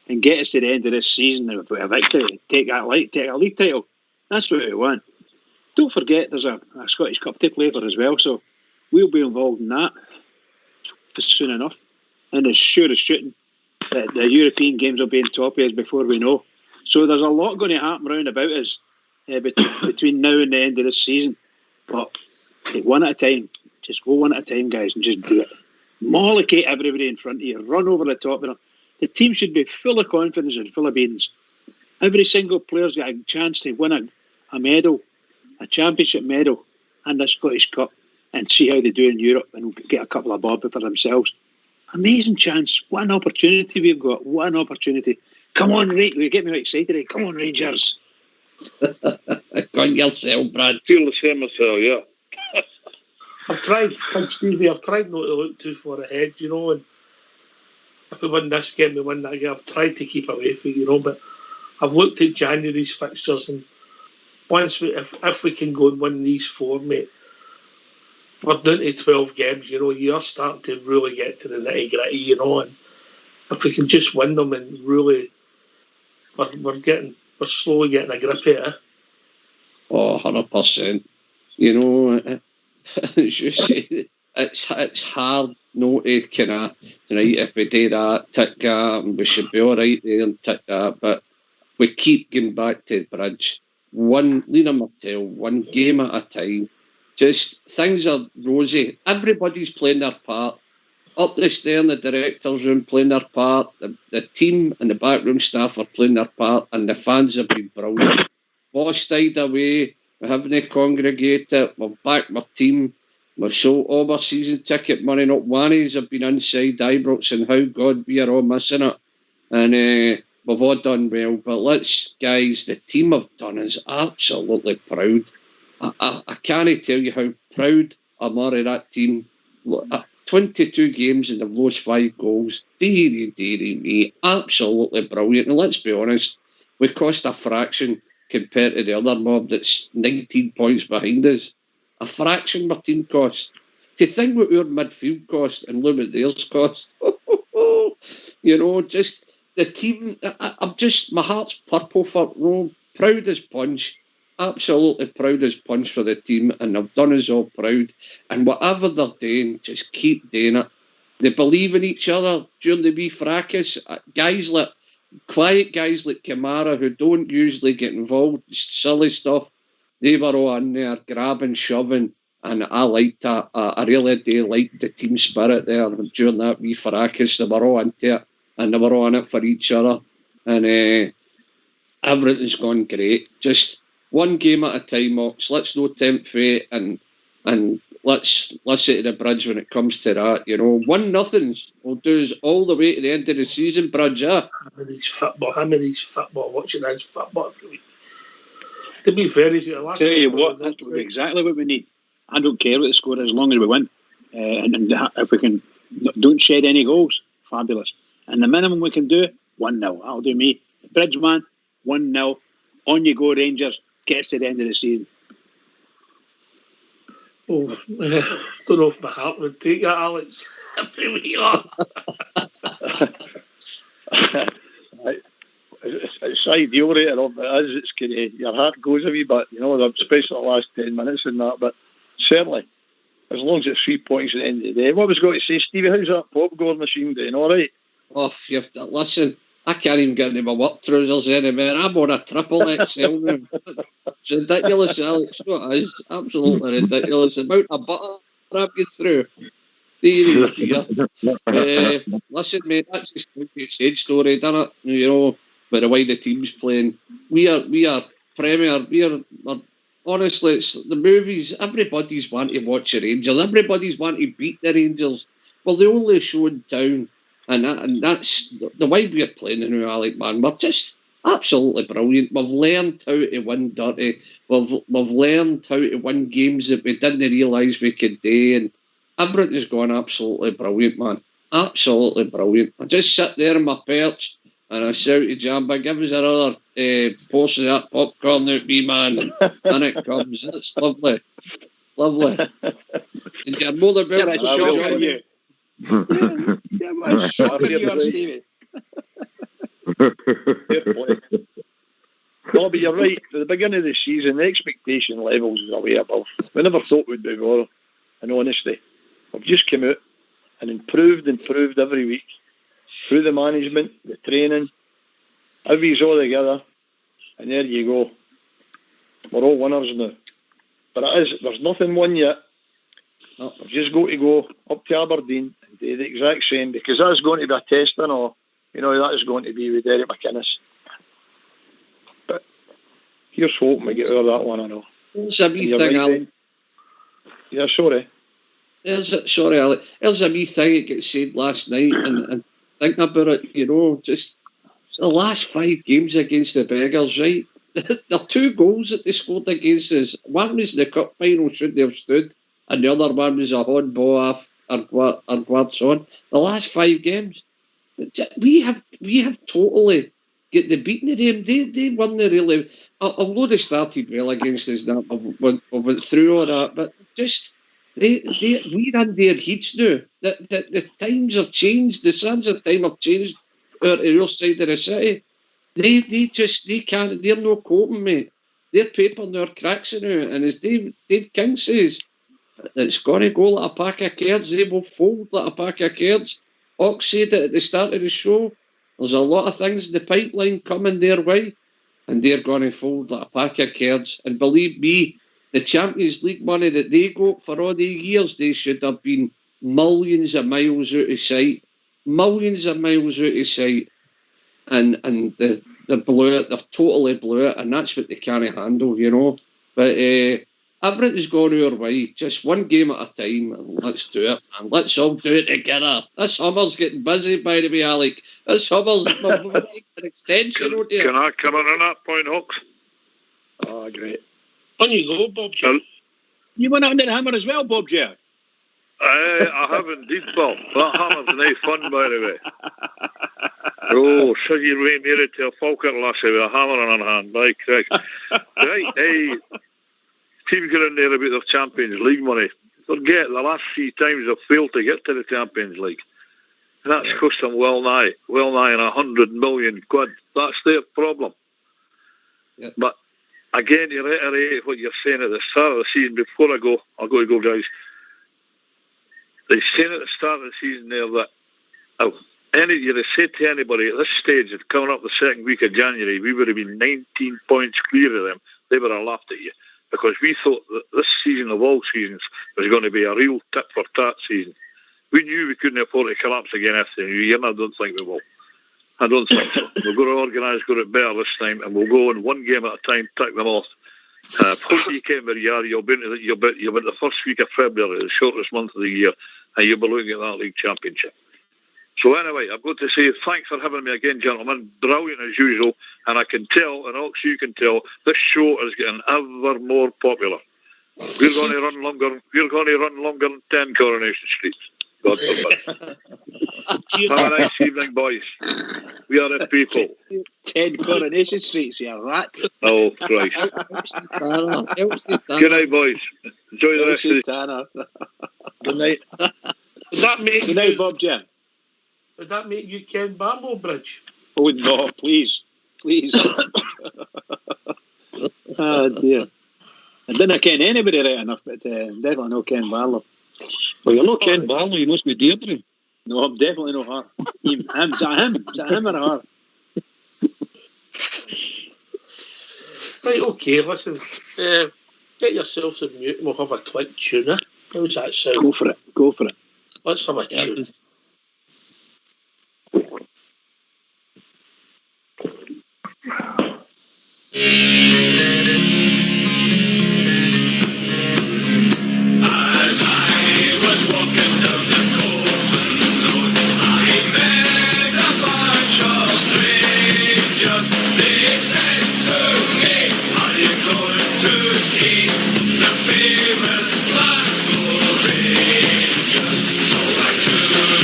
and get us to the end of this season with a victory, take a league title. That's what we want. Don't forget there's a Scottish Cup to play for as well, so we'll be involved in that soon enough. And as sure as shooting, the European games will be in top of us before we know. So there's a lot going to happen round about us between now and the end of this season. But take one at a time. Just go one at a time, guys, and just do it. Mollocate everybody in front of you. Run over the top of them. The team should be full of confidence and full of beans. Every single player's got a chance to win a medal, a championship medal, and a Scottish Cup, and see how they do in Europe and get a couple of bob for themselves. Amazing chance. What an opportunity we've got. What an opportunity. Come on, you get me excited. Come on, Rangers. Go on yourself, Brad. Feel the same myself, yeah. I've tried, like Stevie, I've tried not to look too far ahead, you know, and if we win this game, we win that game. I've tried to keep away from it, you know, but I've looked at January's fixtures, and if we can go and win these 4, mate, we're down to 12 games, you know, you're starting to really get to the nitty-gritty, you know, and if we can just win them and really, we're slowly getting a grip of it. Oh, 100%. You know, as you say, it's hard not to kind of, right, if we do that, tick that, and we should be all right there and tick that, but we keep going back to the bridge. Lena Martell, one game at a time. Just, things are rosy. Everybody's playing their part. Up the stair in the director's room playing their part. The team and the backroom staff are playing their part, and the fans have been brilliant. Boss died away. We haven't congregated. We've backed my team. We've sold all our season ticket money. Not Wannies have been inside Ibrox, and how God we are all missing it. And we've all done well. But guys, the team have done us absolutely proud. I can't tell you how proud I am of that team. 22 games and they've lost 5 goals. Deary me. Absolutely brilliant. And let's be honest, we cost a fraction compared to the other mob that's 19 points behind us. A fraction my team cost. To think what our midfield cost and look at theirs cost. You know, just the team, I'm just, my heart's purple for, you know, proud as punch. Absolutely proud as punch for the team, and they've done us all proud. And whatever they're doing, just keep doing it. They believe in each other during the wee fracas. Quiet guys like Kamara, who don't usually get involved in silly stuff, they were all in there grabbing, shoving, and I liked that. I really do like the team spirit there during that wee fracas. They were all into it, and they were all in it for each other. And everything's gone great. Just one game at a time, Ox. Let's not tempt fate, and let's sit to the bridge when it comes to that. You know, 1-0 will do us all the way to the end of the season, Bridge. How many's football watching his football every week. To be fair, is it the last? Tell you what, that's exactly what we need. I don't care what the score is as long as we win, and if we can don't shed any goals, fabulous. And the minimum we can do, 1-0. That'll do me. Bridge man, 1-0. On you go, Rangers. Gets to the end of the season. Oh, don't know if my heart would take that, Alex. Every week. It's ideal right enough, but it is, it's kind of, your heart goes a wee bit, you know, especially the last 10 minutes and that, but certainly, as long as it's 3 points at the end of the day. What was going to say, Stevie, how's that popcorn machine doing, all right? Oh, listen, I can't even get into my work trousers anymore. I'm on a triple XL now. It's ridiculous, Alex. What it is. Absolutely ridiculous. The amount of butter I've got through. Dear. Listen, mate, that's just like you said story, doesn't it? You know, with the way the team's playing. We are Premier. We're honestly, it's the movies. Everybody's wanting to watch the Rangers. Everybody's wanting to beat the Rangers. Well, they only showed down. And that's the way we're playing in Alec, man. We're just absolutely brilliant. We've learned how to win dirty. We've learned how to win games that we didn't realise we could do. And everything's gone absolutely brilliant, man. Absolutely brilliant. I just sit there in my perch and I shout to Jamba, give us another portion of that popcorn out, me man. And it comes. It's lovely. Lovely. And you're more than welcome. Shocking you are, Stevie. No, but you're right. At the beginning of the season, the expectation levels are way above. We never thought we'd do more, in honesty. We've just come out and improved every week. Through the management, the training, everything's all together. And there you go. We're all winners now. But there's nothing won yet. We've just got to go up to Aberdeen and do the exact same, because that's going to be a test, that is going to be with Derek McInnes. But here's hoping we get out of that one, I know. There's a wee thing, Alec. Yeah, sorry. Sorry, Alec. There's a wee thing that gets said last night, and thinking about it, you know, just the last 5 games against the Beggars, right? the 2 goals that they scored against us, one was the cup final, should they have stood, and the other one was a handball off Arguardson. The last 5 games, we have totally get the beating of them. They won the really. Although they started well against us, I went through all that, but just we're in their heats now. The times have changed. The sands of time have changed. Our side of the city. They can't. They're no coping, mate. They're papering their cracks now, and as Dave King says, it's going to go like a pack of cards. They will fold like a pack of cards. Ox said it at the start of the show. There's a lot of things in the pipeline coming their way, and they're going to fold like a pack of cards. And believe me, the Champions League money that they got for all the years, they should have been millions of miles out of sight. Millions of miles out of sight. And they blew it. They've totally blew it, and that's what they can't handle, you know. But everything's going our way. Just one game at a time. And let's do it, man. Let's all do it together. This summer's getting busy, by the way, Alec. This summer's an extension, don't you? Can I come in on that point, Hawks? Oh, great. On you go, Bob Joe. You went under the hammer as well, Bob Joe. I have indeed, Bob. That hammer's no fun, by the way. Oh, so you were married to a Falkirk lassie with a hammer in her hand, by Christ. Right, teams get in there about their Champions League money. Forget the last 3 times they've failed to get to the Champions League. And that's cost them well nigh 100 million quid. That's their problem. Yeah. But again, to reiterate what you're saying at the start of the season, before I go, guys. They saying at the start of the season there that you'd have said to anybody at this stage, if coming up the second week of January, we would have been 19 points clear of them, they would have laughed at you. Because we thought that this season of all seasons was going to be a real tit-for-tat season. We knew we couldn't afford to collapse again after the new year, and I don't think we will. I don't think so. We're going to organise, it better this time, and we'll go in one game at a time, tick them off. Before you came where you are, you'll be the first week of February, the shortest month of the year, and you'll be looking at that league championship. So anyway, I've got to say thanks for having me again, gentlemen. Brilliant as usual, and I can tell, and Ox, you can tell, this show is getting ever more popular. We're going to run longer than 10 Coronation Streets. God forbid. Have a nice evening, boys. We are the people. 10 Coronation Streets, you rat. Oh, Christ. Good night, boys. Enjoy the rest of the Good night. Good night, Bob Jim. Would that make you Ken Barlow, Bridge? Oh, no, please. Oh, dear. I didn't ken anybody right enough, but definitely no Ken Barlow. Well, you're not Ken Barlow, you must be Deirdre. No, I'm definitely not her. Is that him or her? Right, okay, listen. Get yourself some mute and we'll have a quick tuner. How's that sound? Go for it. Let's have a tune. As I was walking down the Coleman Road, I met a bunch of strangers. They said to me, are you going to see the famous Glasgow Rangers? So I took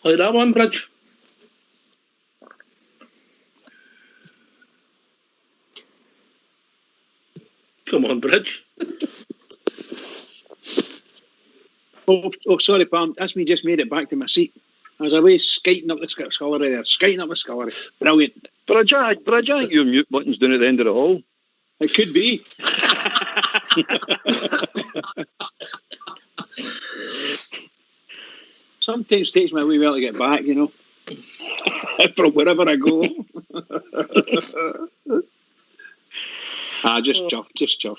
Like that one, Bridge? Come on, Bridge. Oh, sorry, Pam. That's me just made it back to my seat. I was away skiting up the scullery there. Skiting up the scullery. Brilliant. But I think your mute button's down at the end of the hall. It could be. Sometimes it takes me a wee while to get back, you know. From wherever I go. Just chuffed.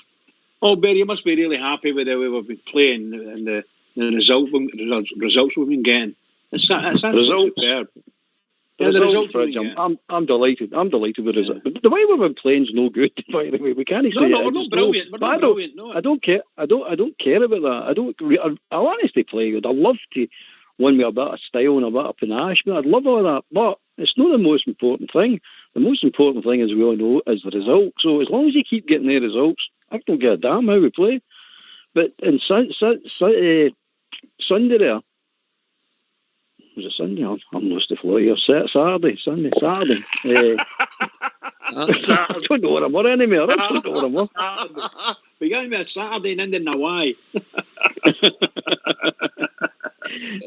Oh, Barry, you must be really happy with the way we've been playing and the results we've been getting. It's superb. Yeah, the results I'm delighted. I'm delighted with the result. But the way we've been playing is no good. By the way, we can't say we're not brilliant. We're not brilliant. No. I don't care. I don't care about that. I honestly play good. I love to win with a bit of style and a bit of panache. But I'd love all that. But it's not the most important thing. The most important thing, as we all know, is the result. So as long as you keep getting the results, I don't give a damn how we play. But in Sunday there. Was it Sunday? I'm lost the flow here. Saturday. I don't know what I'm on anymore. I don't know what I'm on. We got me a Saturday and ending in Hawaii.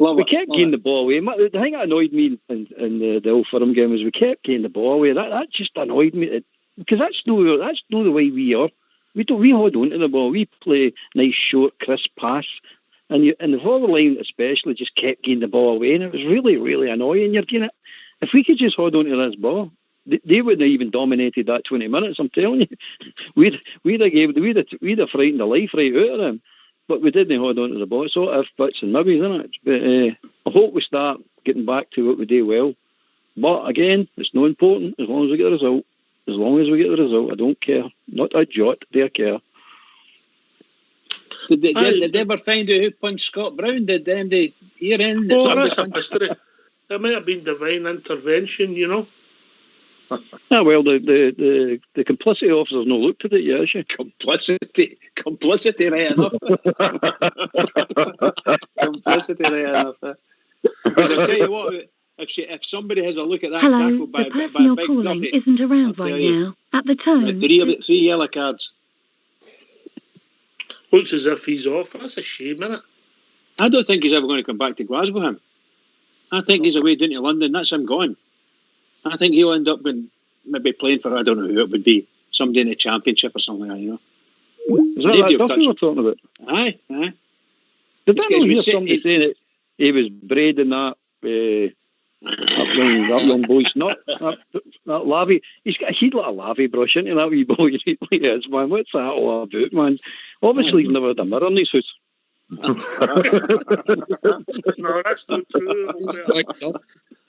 We kept getting the ball away. The thing that annoyed me in the Old Firm game is we kept getting the ball away. That just annoyed me because that's no the way we are. We hold on to the ball. We play nice, short, crisp pass. And the forward line especially just kept getting the ball away, and it was really, really annoying. You're getting it. If we could just hold on to this ball, they wouldn't have even dominated that 20 minutes. I'm telling you, we'd have frightened the life right out of them. But we didn't hold on to the ball. So if bits and maybes, isn't it? But I hope we start getting back to what we do well. But again, it's not important as long as we get the result. As long as we get the result, I don't care. Not a jot do I care. Did they ever find out who punched Scott Brown? Did they hear in? Oh, that's a mystery. It might have been divine intervention, you know. Well, the complicity officer's not looked at it yet, has she? Complicity, right enough. Complicity, right enough. Because I tell you what, if somebody has a look at that tackle by the person you're Big calling Duffy, isn't around right now. At the tone, three yellow cards. Looks as if he's off. That's a shame, isn't it? I don't think he's ever going to come back to Glasgow, him. I think he's away down to London. That's him gone. I think he'll end up maybe playing for, I don't know who it would be, somebody in the Championship or something like that, you know. Is that Duffy we're talking about? Aye. Did I not hear somebody saying that he was braiding that young boy's nut? That lavy. He'd like a lavy brush into that wee boy. He is, man. What's that all about, man? Obviously, he's never had a mirror in his house. No, that's not true.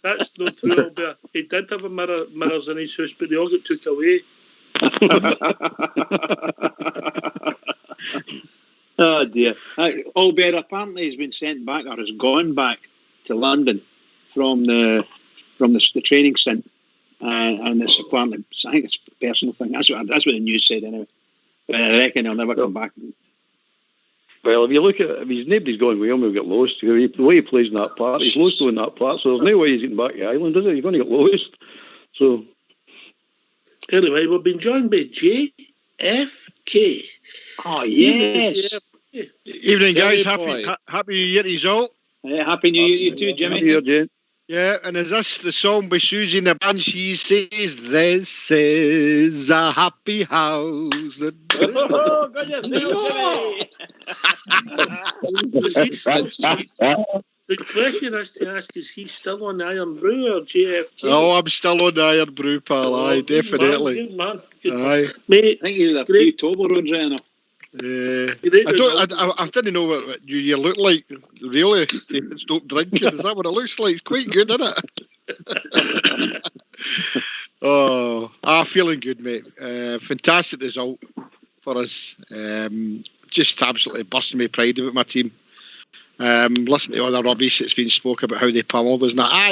That's not true, Albert. He did have mirrors in his house, but they all got took away. Oh dear. Albert apparently has been sent back or has gone back to London from the training stint, and it's apparently, I think it's a personal thing. That's what the news said anyway. But I reckon he'll never come back. Well, if you look at it, if nobody's going with him, he'll get lost. The way he plays in that part, he's lost on that part, so there's no way he's getting back to the island, is it? He's going to get lost. So, anyway, we've been joined by JFK. Oh, yes. Evening, guys. Happy New Year to you all. Happy New Year to you too, Jimmy. Happy New Year, Jane. Yeah, and is this the song by Susie and the Banshees says, "This is a happy house." Oh, God, Jimmy! The question is to ask, is he still on Iron Brew or JFK? Oh, I'm still on Iron Brew, pal. Aye, definitely. Good man. Aye. Mate, I think he's a few Toblerones right enough. I didn't know what New Year looked like, really. Stop drinking. Is that what it looks like? It's quite good, isn't it? Feeling good, mate. Fantastic result for us. Just absolutely bursting me pride about my team. Listen to all the rubbish that's been spoke about how they pummeled us. Now,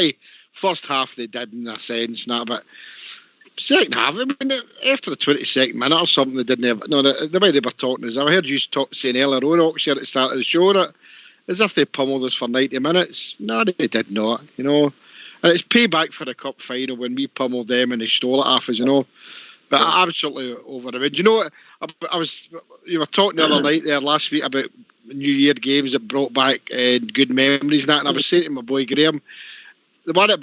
first half they did in a sense, but second half, I mean, after the 22nd minute or something, they didn't have. No, the way they were talking is, I heard you saying earlier on, Oxford, at the start of the show, that as if they pummeled us for 90 minutes. No, they did not, you know. And it's payback for the cup final when we pummeled them and they stole it off us, you know. But absolutely over the wind. You know what? You were talking the other night there last week about New Year games that brought back good memories and that. And I was saying to my boy Graham, the one that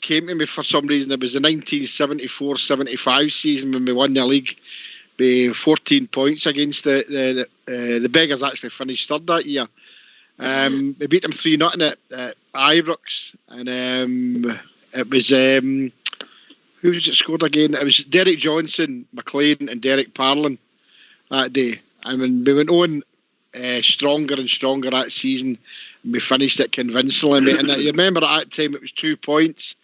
came to me for some reason, it was the 1974-75 season when we won the league by 14 points against the Beggars. Actually finished third that year. We beat them 3-0 at Ibrox, and it was who was it scored again? It was Derek Johnson, McLean, and Derek Parlin that day. I mean, we went on stronger and stronger that season, and we finished it convincingly, mate. And you remember at that time it was 2 points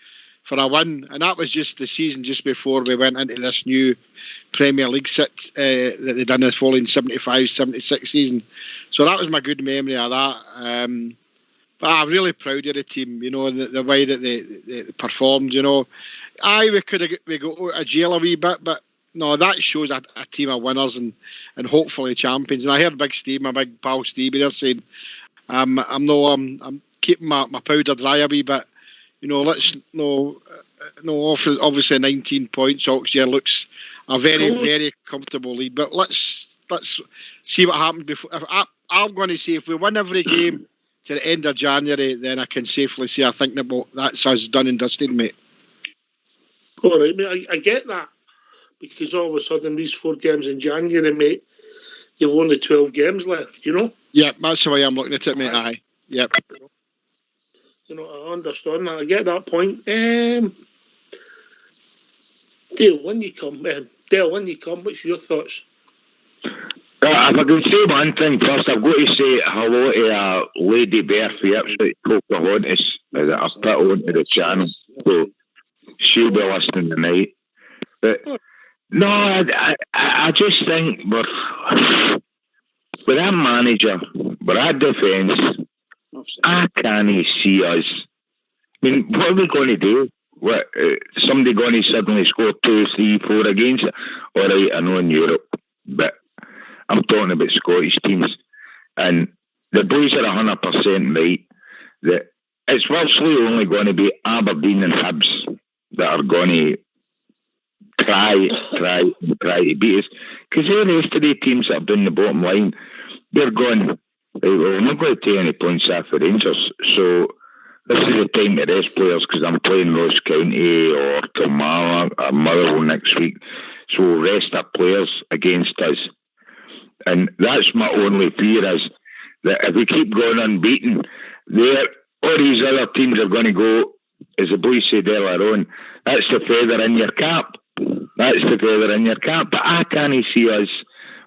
for a win, and that was just the season just before we went into this new Premier League sit that they done the following 75-76 season. So that was my good memory of that. But I'm really proud of the team, you know, the way that they performed, you know. We got out of jail a wee bit, but no, that shows a team of winners and hopefully champions. And I heard Big Steve, my big pal Stevie, there saying, I'm keeping my powder dry a wee bit. You know, obviously 19 points next year looks a very, very comfortable lead. But let's see what happens before. I'm going to say if we win every game to the end of January, then I can safely say I think that's us done and dusted, mate. All right, mate. I get that, because all of a sudden these 4 games in January, mate, you've only 12 games left. You know. Yeah, that's the way I'm looking at it, mate. Aye. Yep. You know, I understand that. I get that point. Dale, when you come, what's your thoughts? If I can say one thing first, I've got to say hello to Lady Bear for Ipswich, Pocahontas, that I put onto the channel. So she'll be listening tonight. But no, I just think with our manager, with our defence, I can't see us. I mean, what are we going to do? What, somebody going to suddenly score 2, 3, 4 against it? All right, I know in Europe, but I'm talking about Scottish teams. And the boys are 100% right that it's virtually only going to be Aberdeen and Hibs that are going to try to beat us. Because the rest of the teams that have been the bottom line, they're going, right, well, we're not going to take any points off the Rangers. So this is the time to rest players, because I'm playing Ross County or Kilmarnock or Motherwell next week. So we'll rest our players against us. And that's my only fear, is that if we keep going unbeaten, all these other teams are going to go, as the boys said earlier on, that's the feather in your cap. That's the feather in your cap. But I can't see us,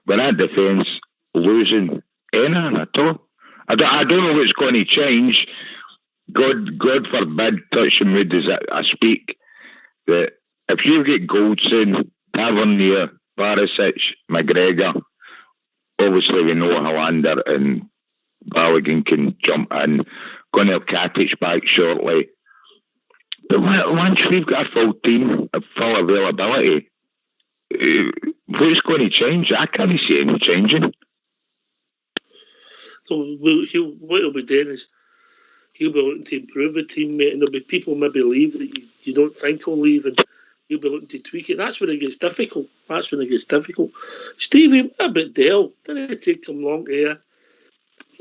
with that defence, losing anything at all. I don't know what's going to change. God forbid, touching wood as I speak, that if you get Goldson, Tavernier, Barisic, McGregor, obviously we know Hollander and Balogun can jump in, going to have Katic back shortly. But once we've got a full team, a full availability, what's going to change? I can't see any changing. So what he'll be doing is he'll be looking to improve the team, mate, and there'll be people maybe leave that you don't think will leave, and he'll be looking to tweak it. That's when it gets difficult. Stevie, what about Dale? Didn't it take him long to hear?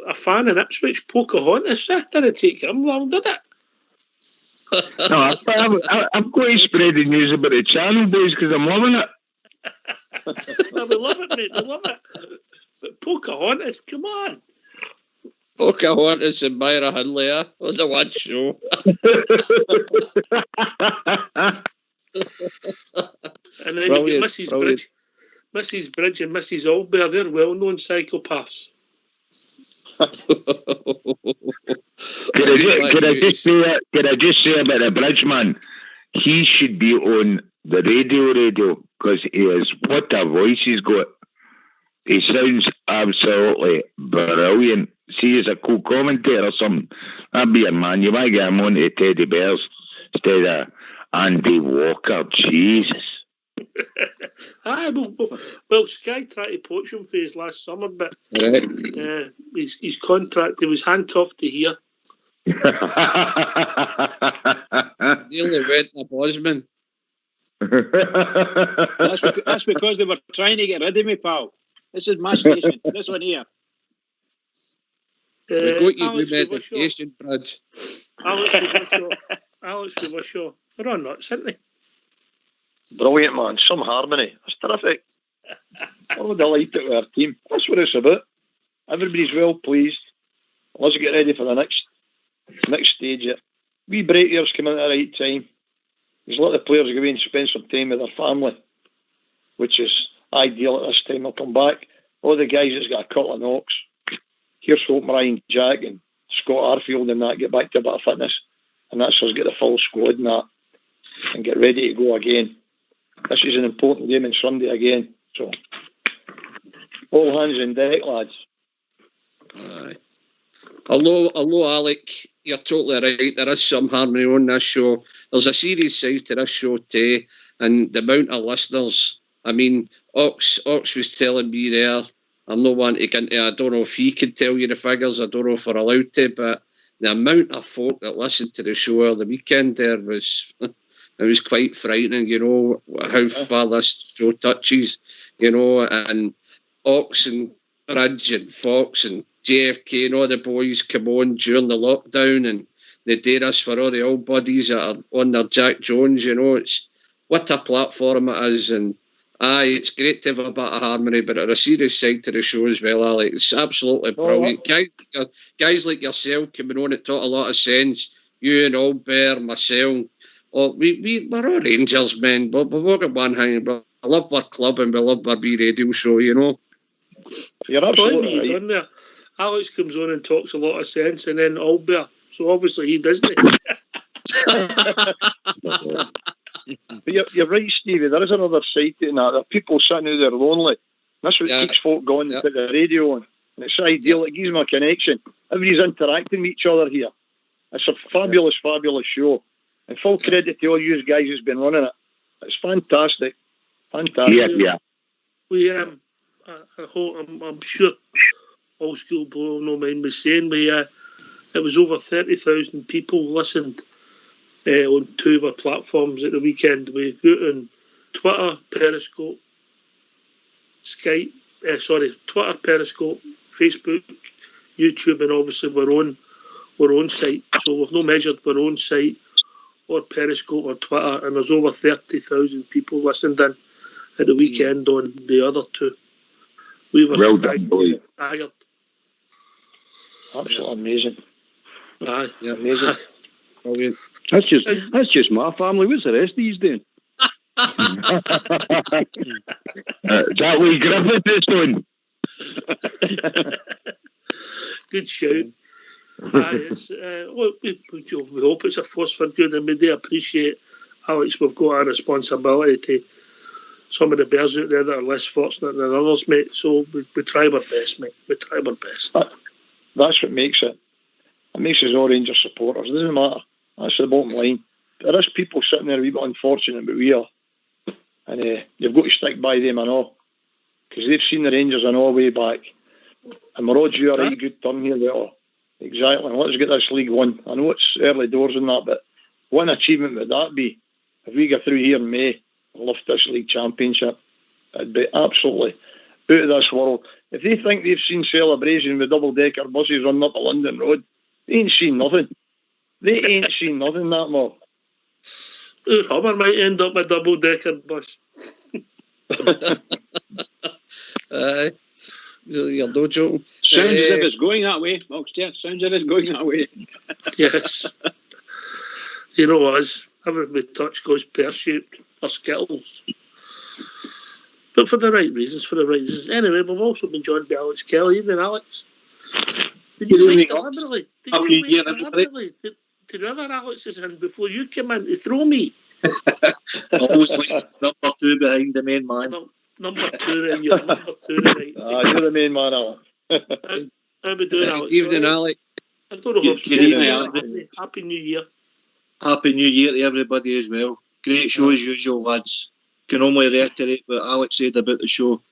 A fan in Ipswich, Pocahontas, didn't take him long, did it? No, I'm going to spread the news about the channel, boys, because I'm loving it. No, we love it, mate. We love it. But Pocahontas, come on. Pocahontas and Myra Hindley on the one show. And then you get Mrs. Bridge and Mrs. Albert. They're well-known psychopaths. Could I just say about the Bridgeman? He should be on the radio, because he is, what a voice he's got. He sounds absolutely brilliant. See, as a cool commentator or something, that'd be a man. You might get him on to Teddy Bears instead of Andy Walker. Jesus. Aye, well, Sky tried to poach him for his last summer, but his contract, he was handcuffed to here. Nearly went to Bosman. That's because they were trying to get rid of me, pal. This is my station. This one here. We got you Alex with medication, Brad. Alex Wishaw. They're on nuts, aren't they? Brilliant, man. Some harmony. That's terrific. Oh, delighted with our team. That's what it's about. Everybody's well pleased. Let's get ready for the next stage here. Wee break years come in at the right time. There's a lot of players go away and spend some time with their family, which is ideal at this time. They'll come back. All the guys that's got a couple of knocks. Here's hope Ryan Jack and Scott Arfield and that get back to a bit of fitness. And that's us get the full squad and that. And get ready to go again. This is an important game on Sunday again. So, all hands on deck, lads. Aye. Hello, Alec. You're totally right. There is some harmony on this show. There's a serious side to this show too, and the amount of listeners. I mean, Ox was telling me there. I'm not wanting to get into. I don't know if he could tell you the figures. I don't know if we're allowed to, but the amount of folk that listened to the show over the weekend there was. It was quite frightening, you know, how far this show touches, you know, and Ox and Bridge and Fox and JFK and all the boys come on during the lockdown and they dare us for all the old buddies that are on their Jack Jones, you know. It's what a platform it is, and aye, it's great to have a bit of harmony, but there's a serious side to the show as well, Alec. It's absolutely brilliant. Guys like yourself coming on, it taught a lot of sense. You and Albert, myself. Oh, we're all Rangers, men, but we've all got one hang. But I love our club and we love our wee radio show, you know. You're absolutely right. Done there. Alex comes on and talks a lot of sense, and then Albert. So obviously he doesn't. But you're right, Stevie. There is another side to that. There are people sitting out there lonely. That's what keeps folk going to put the radio on. And it's ideal. It gives them a connection. Everybody's interacting with each other here. It's a fabulous, fabulous show. And full credit to all you guys who's been running it. It's fantastic. Fantastic. Yeah. We I'm sure Old School Blow no mind me saying it was over 30,000 people listened on two of our platforms at the weekend. We got on Twitter, Periscope, Skype, Twitter, Periscope, Facebook, YouTube, and obviously our own site. So we've not measured our own site or Periscope or Twitter, and there's over 30,000 people listened in at the weekend on the other two. We were tired. Absolutely amazing. Aye, yeah, amazing. Brilliant. That's just my family. What's the rest of these doing? That wee Griffith is doing. Good shout. We hope it's a force for good, and we do appreciate, Alex, we've got a responsibility to some of the bears out there that are less fortunate than others, mate. So we try our best, mate. We try our best. That's what makes it. It makes us all Rangers supporters. It doesn't matter. That's the bottom line. There is people sitting there a wee bit unfortunate, but we are. And you've got to stick by them and all. Because they've seen the Rangers and all way back. And we're all due a right good turn here. Exactly. Let's get this league won. I know it's early doors and that, but what an achievement would that be? If we get through here in May and lift this league championship, it'd be absolutely out of this world. If they think they've seen celebration with double-decker buses running up a London road, they ain't seen nothing. They ain't seen nothing, that mob. Hummer might end up a double-decker bus. You're no joking. Sounds as if it's going that way, Oxtear. Sounds as if it's going that way. Yes. You know us. Everything we touch goes pear-shaped or Skittles. But for the right reasons. Anyway, we've also been joined by Alex Kelly. Evening, Alex. Did you wait deliberately? To the other Alex's in before you came in to throw me? Always like number two behind the main man. Number two, and you're number two tonight. You're the main man, Alex. How we doing, Alex? Good evening, Alex. I don't know if good evening, Alex. Happy New Year. Happy New Year to everybody as well. Great show as usual, lads. can only reiterate what Alex said about the show.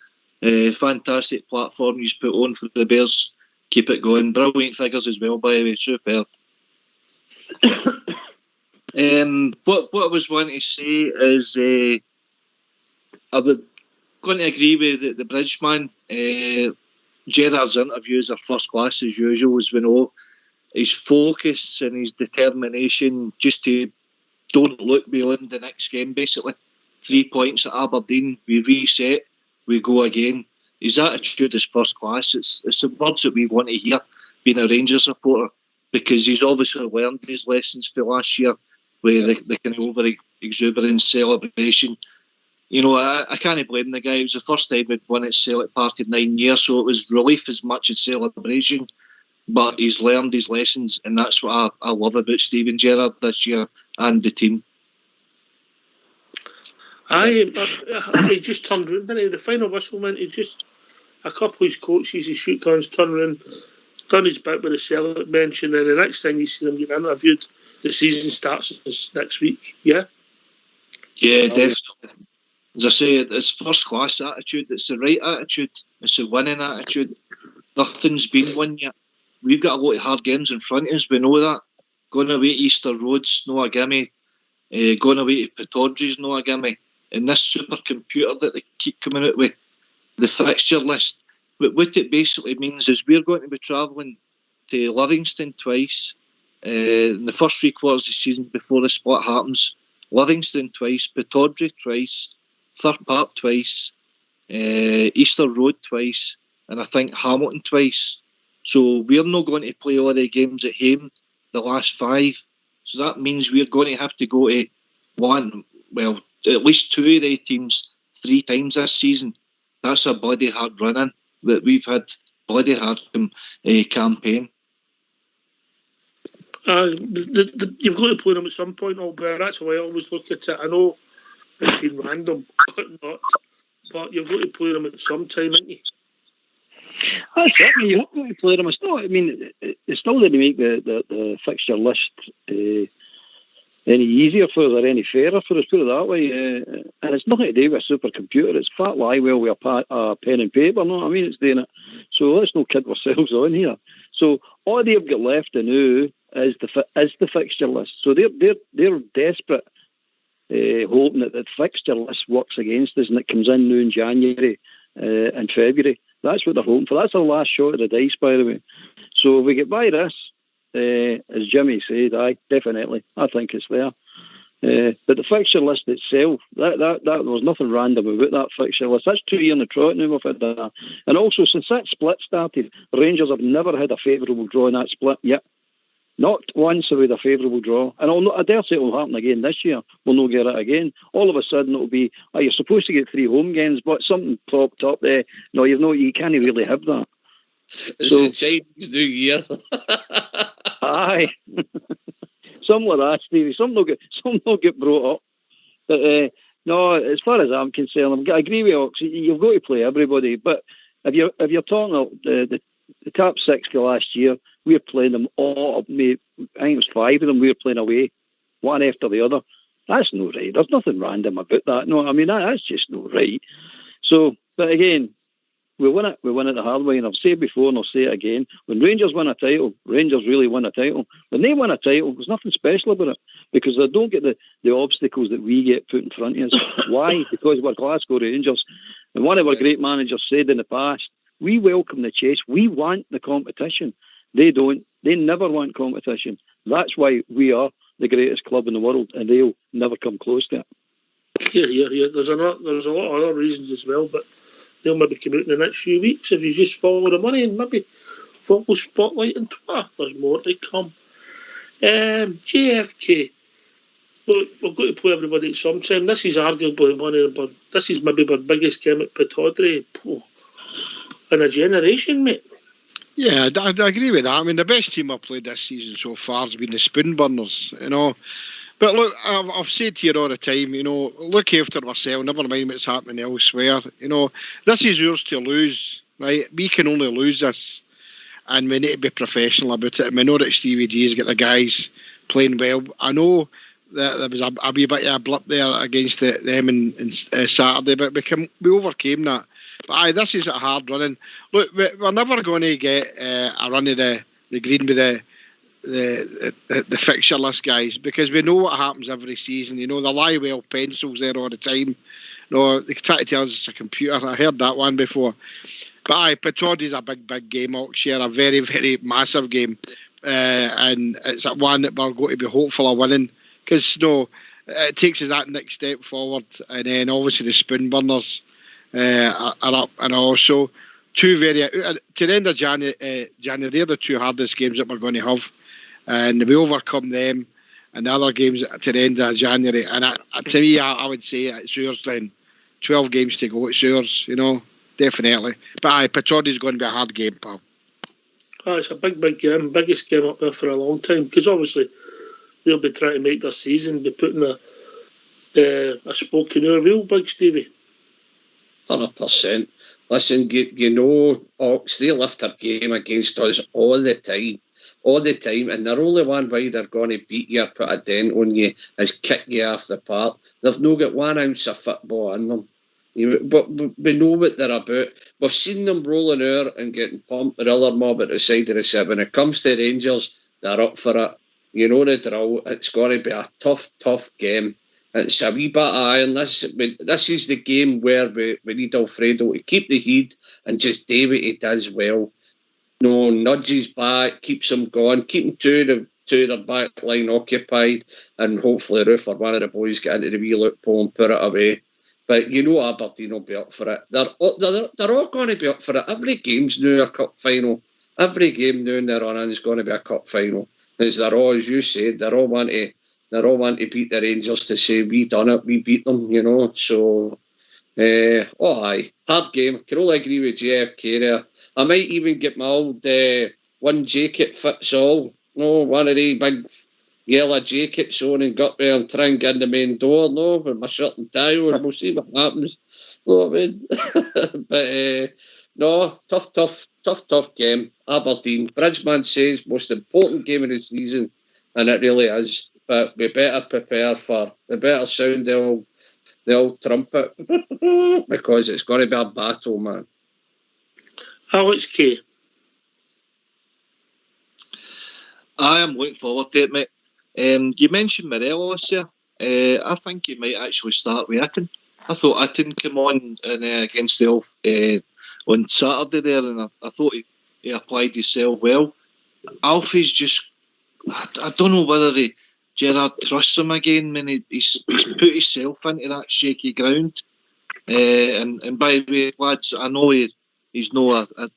Fantastic platform you've put on for the Bears. Keep it going. Brilliant figures as well, by the way. Superb. What I was wanting to say is I was going to agree with the Bridgeman. Gerrard's interviews are first class as usual, as we know. His focus and his determination just to don't look beyond the next game, basically. 3 points at Aberdeen, we reset, we go again. His attitude is first class. It's the words that we want to hear, being a Rangers supporter, because he's obviously learned his lessons for last year, where the kind of over-exuberant celebration. You know, I can't blame the guy. It was the first time we'd won at Celtic Park in 9 years, so it was relief as much as celebration. But he's learned his lessons, and that's what I love about Steven Gerrard this year and the team. He just turned round, didn't he? The final whistle meant he just, a couple of his coaches, his shoot guns, turned round, done his bit with the Celtic bench, and then the next thing you see him getting interviewed, the season starts next week, yeah? Yeah, definitely. As I say, it's first class attitude, it's the right attitude, it's the winning attitude. Nothing's been won yet. We've got a lot of hard games in front of us, we know that. Going away to Easter Road's no a gimme. Going away to Pittodrie's no a gimme. And this supercomputer that they keep coming out with, the fixture list, what it basically means is we're going to be travelling to Livingston twice in the first 3 quarters of the season before the split happens. Livingston twice, Pittodrie twice, Third Park twice, Easter Road twice, and I think Hamilton twice. So we're not going to play all the games at home, the last 5. So that means we're going to have to go to at least 2 of the teams 3 times this season. That's a bloody hard run-in that we've had, bloody hard campaign. You've got to play them at some point, Albert. That's the way I always look at it. I know it's been random, but you've got to play them at some time, haven't you? Certainly, you have got to play them. It's still didn't make the fixture list any easier for us or any fairer for us, put it that way. And it's nothing to do with a supercomputer. It's fat lie well with a pen and paper, know what I mean? It's doing it. So let's not kid ourselves on here. So all they've got left to know is the fixture list. So they're desperate, hoping that the fixture list works against us and it comes in now in January and February. That's what they're hoping for. That's our last shot of the dice, by the way. So if we get by this, as Jimmy said, definitely, I think it's there. But the fixture list itself, that there was nothing random about that fixture list. That's 2 years in the trot now we've had that. And also, since that split started, Rangers have never had a favourable draw in that split yet. Not once have we had a favourable draw. And I dare say it will happen again this year. We'll not get it again. All of a sudden it'll be, you're supposed to get 3 home games, but something popped up there. No, you can't really have that. It's the Chinese New Year. Aye. Something like that, Stevie. Some will get brought up. But no, as far as I'm concerned, I agree with Ox. You've got to play everybody. But if you're talking about the top 6 last year, we're playing them all. I think it was 5 of them we were playing away, one after the other. That's no right. There's nothing random about that. No, I mean that's just no right. So, but again, we win it the hard way, and I've said before and I'll say it again. When Rangers win a title, Rangers really win a title. When they win a title, there's nothing special about it because they don't get the obstacles that we get put in front of us. Why? Because we're Glasgow Rangers. And one of our great managers said in the past, we welcome the chase. We want the competition. They don't. They never want competition. That's why we are the greatest club in the world, and they'll never come close to it. Yeah. There's a lot of other reasons as well, but they'll maybe come out in the next few weeks if you just follow the money and maybe follow Spotlight and Twitter. There's more to come. JFK. Look, we've got to play everybody at some time. This is arguably this is maybe our biggest game at Pittodrie in a generation, mate. Yeah, I agree with that. I mean, the best team I've played this season so far has been the Spoonburners, you know. But look, I've said to you all the time, you know, look after ourselves, never mind what's happening elsewhere. You know, this is yours to lose, right? We can only lose this, and we need to be professional about it. And we know that Stevie G's got the guys playing well. I know there was a wee bit of a blip there against them in Saturday, but we overcame that. But aye, this is a hard running. Look, we're never going to get a run of the green with the fixture list, guys, because we know what happens every season. You know, the lie well pencils there all the time. No, they try to tell us it's a computer. I heard that one before. But aye, Petrodi's a big game, Oxshire, a very, very massive game. And it's one that we're going to be hopeful of winning, because it takes us that next step forward. And then obviously the spoon burners are up, and also two very to the end of January, they're the two hardest games that we're going to have, and we overcome them. And the other games to the end of January, and to me, I would say it's ours then. 12 games to go, it's ours, definitely. But aye, Petrodi's going to be a hard game, pal. Oh, it's a big game, biggest game up there for a long time, because obviously they'll be trying to make their season, be putting a spoke in our wheel, Big Stevie. 100%. Listen, Ox, they lift their game against us all the time, and the only one way they're going to beat you or put a dent on you is kick you off the park. They've not got 1 ounce of football in them. But we know what they're about. We've seen them rolling out and getting pumped with other mob at the side of the set. When it comes to Rangers, they're up for it. You know the drill. It's going to be a tough game. It's a wee bit of iron. This is the game where we need Alfredo to keep the heat and just do what he does well. Nudges back, keeps them going, keep them to their back line occupied, and hopefully Roof or one of the boys get into the wee loophole and put it away. But Aberdeen will be up for it. They're all going to be up for it. Every game's now a cup final. Every game now in their run is going to be a cup final. As they're all, as you said, they're all want to beat the Rangers to say we done it, we beat them. So aye, hard game. Can only agree with JFK there. I might even get my old one jacket fits all. One of the big yellow jackets on and got there and try and get in the main door, with my shirt and tie on. We'll see what happens. Know what I mean? But tough game. Aberdeen. Bridgeman says most important game of the season, and it really is. But we better sound the old trumpet because it's going to be a battle, man. Alex K. I am looking forward to it, mate. You mentioned Morelos there. I think you might actually start with Itten. I thought Itten came on against the Elf on Saturday there, and I thought he applied himself well. Alfie's just, I don't know whether Gerrard trusts him again when he's put himself into that shaky ground. And by the way, lads, I know he's not a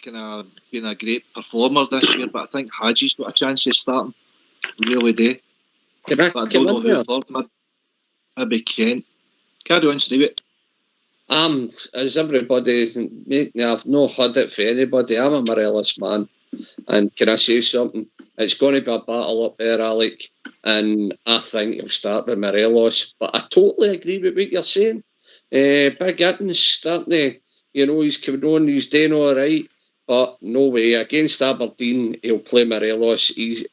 kind of been a great performer this year, but I think Hadji's got a chance of starting. Really do. I don't know who for. Maybe Kent. Carry on, Stevie. As everybody, I've not heard it for anybody. I'm a Morelos man. And can I say something? It's going to be a battle up there, Alec. And I think he'll start with Morelos. But I totally agree with what you're saying. Big Itten's starting to, he's coming on, he's doing all right. But no way. Against Aberdeen, he'll play Morelos. He's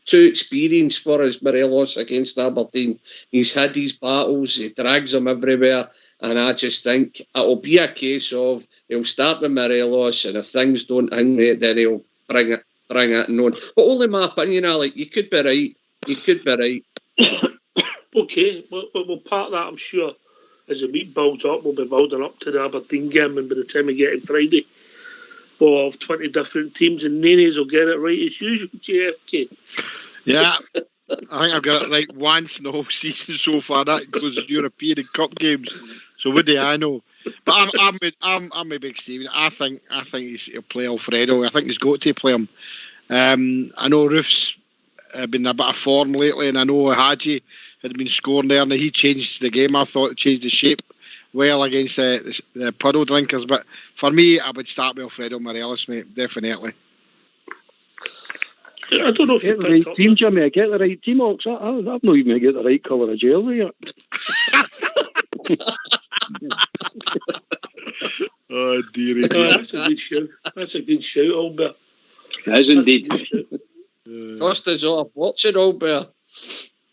too experienced for his Morelos against Aberdeen. He's had his battles, he drags them everywhere, and I just think it'll be a case of he'll start with Morelos, and if things don't hang right, then he'll bring it on. But only my opinion, Alec. You could be right. Okay, we'll part that, I'm sure. As the week builds up, we'll be building up to the Aberdeen game, and by the time we get to Friday, we'll have 20 different teams, and Nanes will get it right as usual, JFK. Yeah, I think I've got it right once in the whole season so far. That includes the European and Cup games. So what do I know? But I'm a big Stephen. I think he'll play Alfredo. I think he's got to play him. I know Roof's been a bit of form lately, and I know Hadji had been scoring there, and he changed the game. I thought it changed the shape well against the puddle drinkers. But for me, I would start with Alfredo Morelos, mate, definitely. I don't know if you get the right team, Jimmy. I get the right team, Ox. I've not even get the right colour of jersey yet. Oh dear. That's a good shout. That's a good shout, Albert. That is indeed. First is off. Watch it, Albert.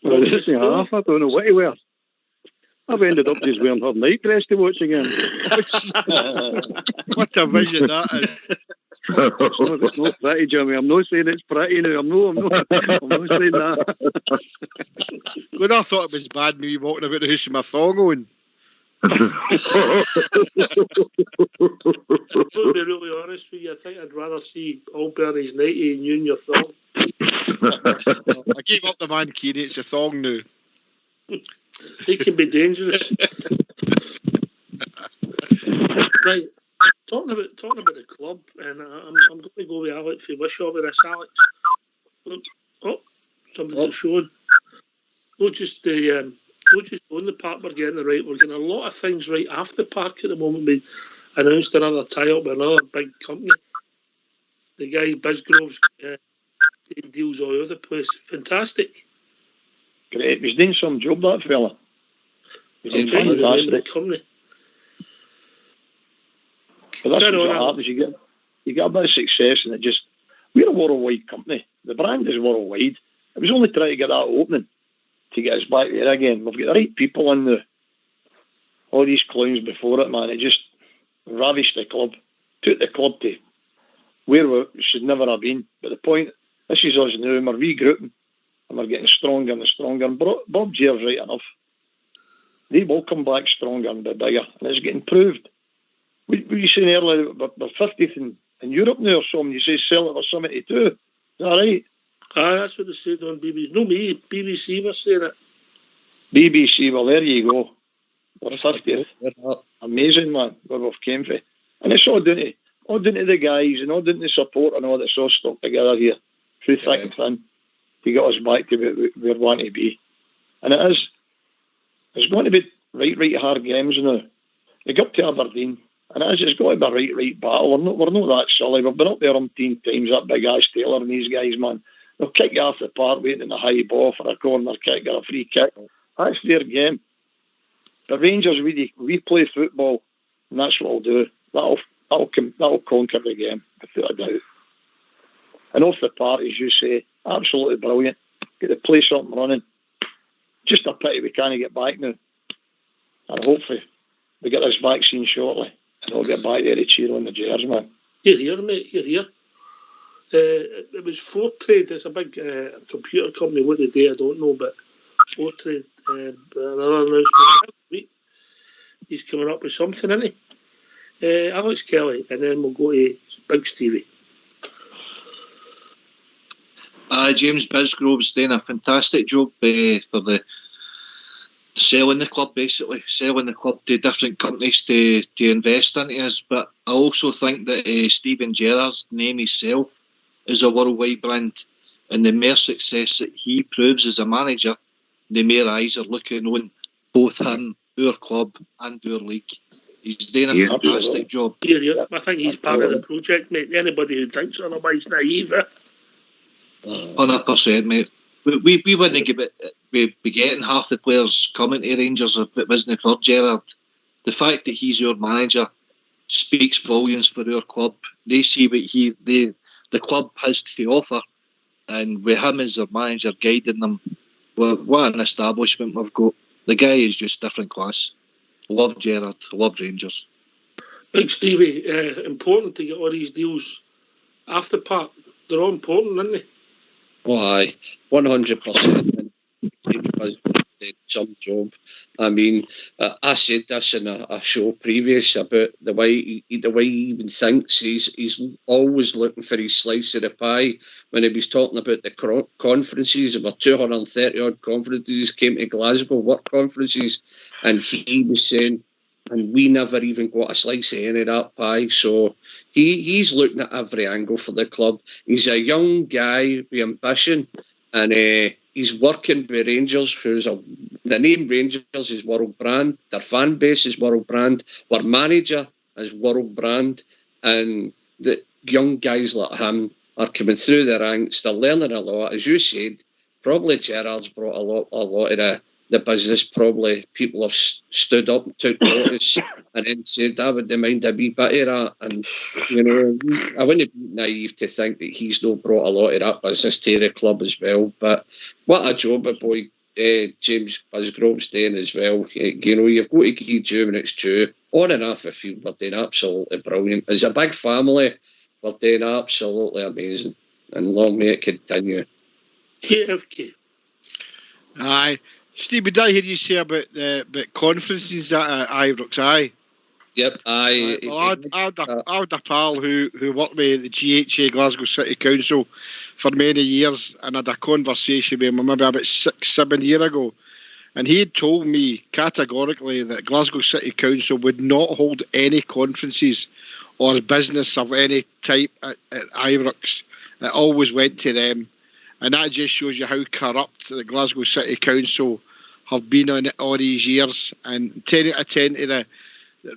Well, it's half. I don't know what he wears. I've ended up just wearing her night dress to watch again. What a vision that is. It's not pretty, Jimmy. I'm not saying it's pretty now. I'm not saying that. Good, I thought it was bad me walking about the house with my thong on. To be really honest with you, I think I'd rather see All Bernie's 90 and you in your thong. I gave up the man, Keeney. It's a thong now. It can be dangerous. Right, talking about the club, and I'm going to go with Alex for Wishaw with this, Alex. Oh, somebody's showing. Not just on the park we're getting it right. We're getting a lot of things right off the park at the moment. We announced another tie-up with another big company. The guy Bisgrove's deals all over the place. Fantastic. Great. He's doing some job, that fella. He's I'll tell you the name of the company. But that's what happens. You get a bit of success, and it just, we're a worldwide company. The brand is worldwide. It was only trying to get that opening to get us back there again. We've got the right people in there. All these clowns before it, man, it just ravished the club. Took the club to where we should never have been. But the point, this is us now, and we're regrouping, and we're getting stronger and stronger. And Bob Jair's right enough. They will come back stronger and be bigger, and it's getting proved. We were saying earlier, we're 50th in Europe now or something. You say Celtic were 72. Is that right? That's what they said on BBC. No, me, BBC was saying it. BBC, well, there you go. We're 50th. Amazing, man, where we've came from. And it's all down to the guys, and all down to the support and all that's all stuck together here through thick and thin to get us back to where we want to be. And it's going to be right hard games now. You go up to Aberdeen, and it's got to be right battle. We're not that silly. We've been up there umpteen times, that big Ash Taylor and these guys, man. They'll kick you off the park waiting in the high ball for a corner kick or a free kick. That's their game. The Rangers, we play football, and that's what we'll do. That'll conquer the game, without a doubt. And off the park, as you say, absolutely brilliant. Get the place up and running. Just a pity we can't get back now. And hopefully we get this vaccine shortly, and we'll get back there to cheer on the Jers, man. You're here, mate. You're here. It was Fortrade. It's a big computer company. What they do, I don't know, but Fortrade, another announcement. He's coming up with something, isn't he? Alex Kelly, and then we'll go to Big Stevie. James Bisgrove's doing a fantastic job for the selling the club, basically selling the club to different companies to invest into us. But I also think that Steven Gerrard's name himself is a worldwide brand, and the more success that he proves as a manager, the more eyes are looking on both him, our club, and our league. He's doing a fantastic job. Yeah. I think he's part of the project, mate. Anybody who thinks otherwise naive. 100%, mate. We wouldn't be getting half the players coming to Rangers if it wasn't for Gerrard. The fact that he's your manager speaks volumes for our club. They see what the club has to offer, and with him as their manager guiding them, what an establishment we've got. The guy is just different class. Love Gerrard, love Rangers. Big Stevie, important to get all these deals off the park. They're all important, aren't they? Why, 100%. Did some job. I mean, I said this in a show previous about the way he even thinks. He's always looking for his slice of the pie. When he was talking about the conferences, there were 230 odd conferences came to Glasgow, work conferences, and he was saying, and we never even got a slice of any of that pie. So he's looking at every angle for the club. He's a young guy with ambition, and he's working with Rangers, the name Rangers is world brand, their fan base is world brand, our manager is world brand, and the young guys like him are coming through the ranks, they're learning a lot. As you said, probably Gerrard's brought a lot of the business. Probably people have stood up and took notice and then said, I would mind a wee bit of that. And, I wouldn't be naive to think that he's not brought a lot of that business to the club as well. But what a job a boy James Busgrove's doing as well. You know, you've got to give due when it's due. On and off the field, we're doing absolutely brilliant. As a big family, we're doing absolutely amazing. And long may it continue. KFK. Aye. Steve, did I hear you say about conferences at Ibrox? Aye. Yep, aye. Well, I had a pal who worked with the GHA, Glasgow City Council, for many years, and had a conversation with him maybe about 6-7 years ago. And he had told me categorically that Glasgow City Council would not hold any conferences or business of any type at Ibrox. It always went to them. And that just shows you how corrupt the Glasgow City Council have been on it all these years. And 10 out of 10 to the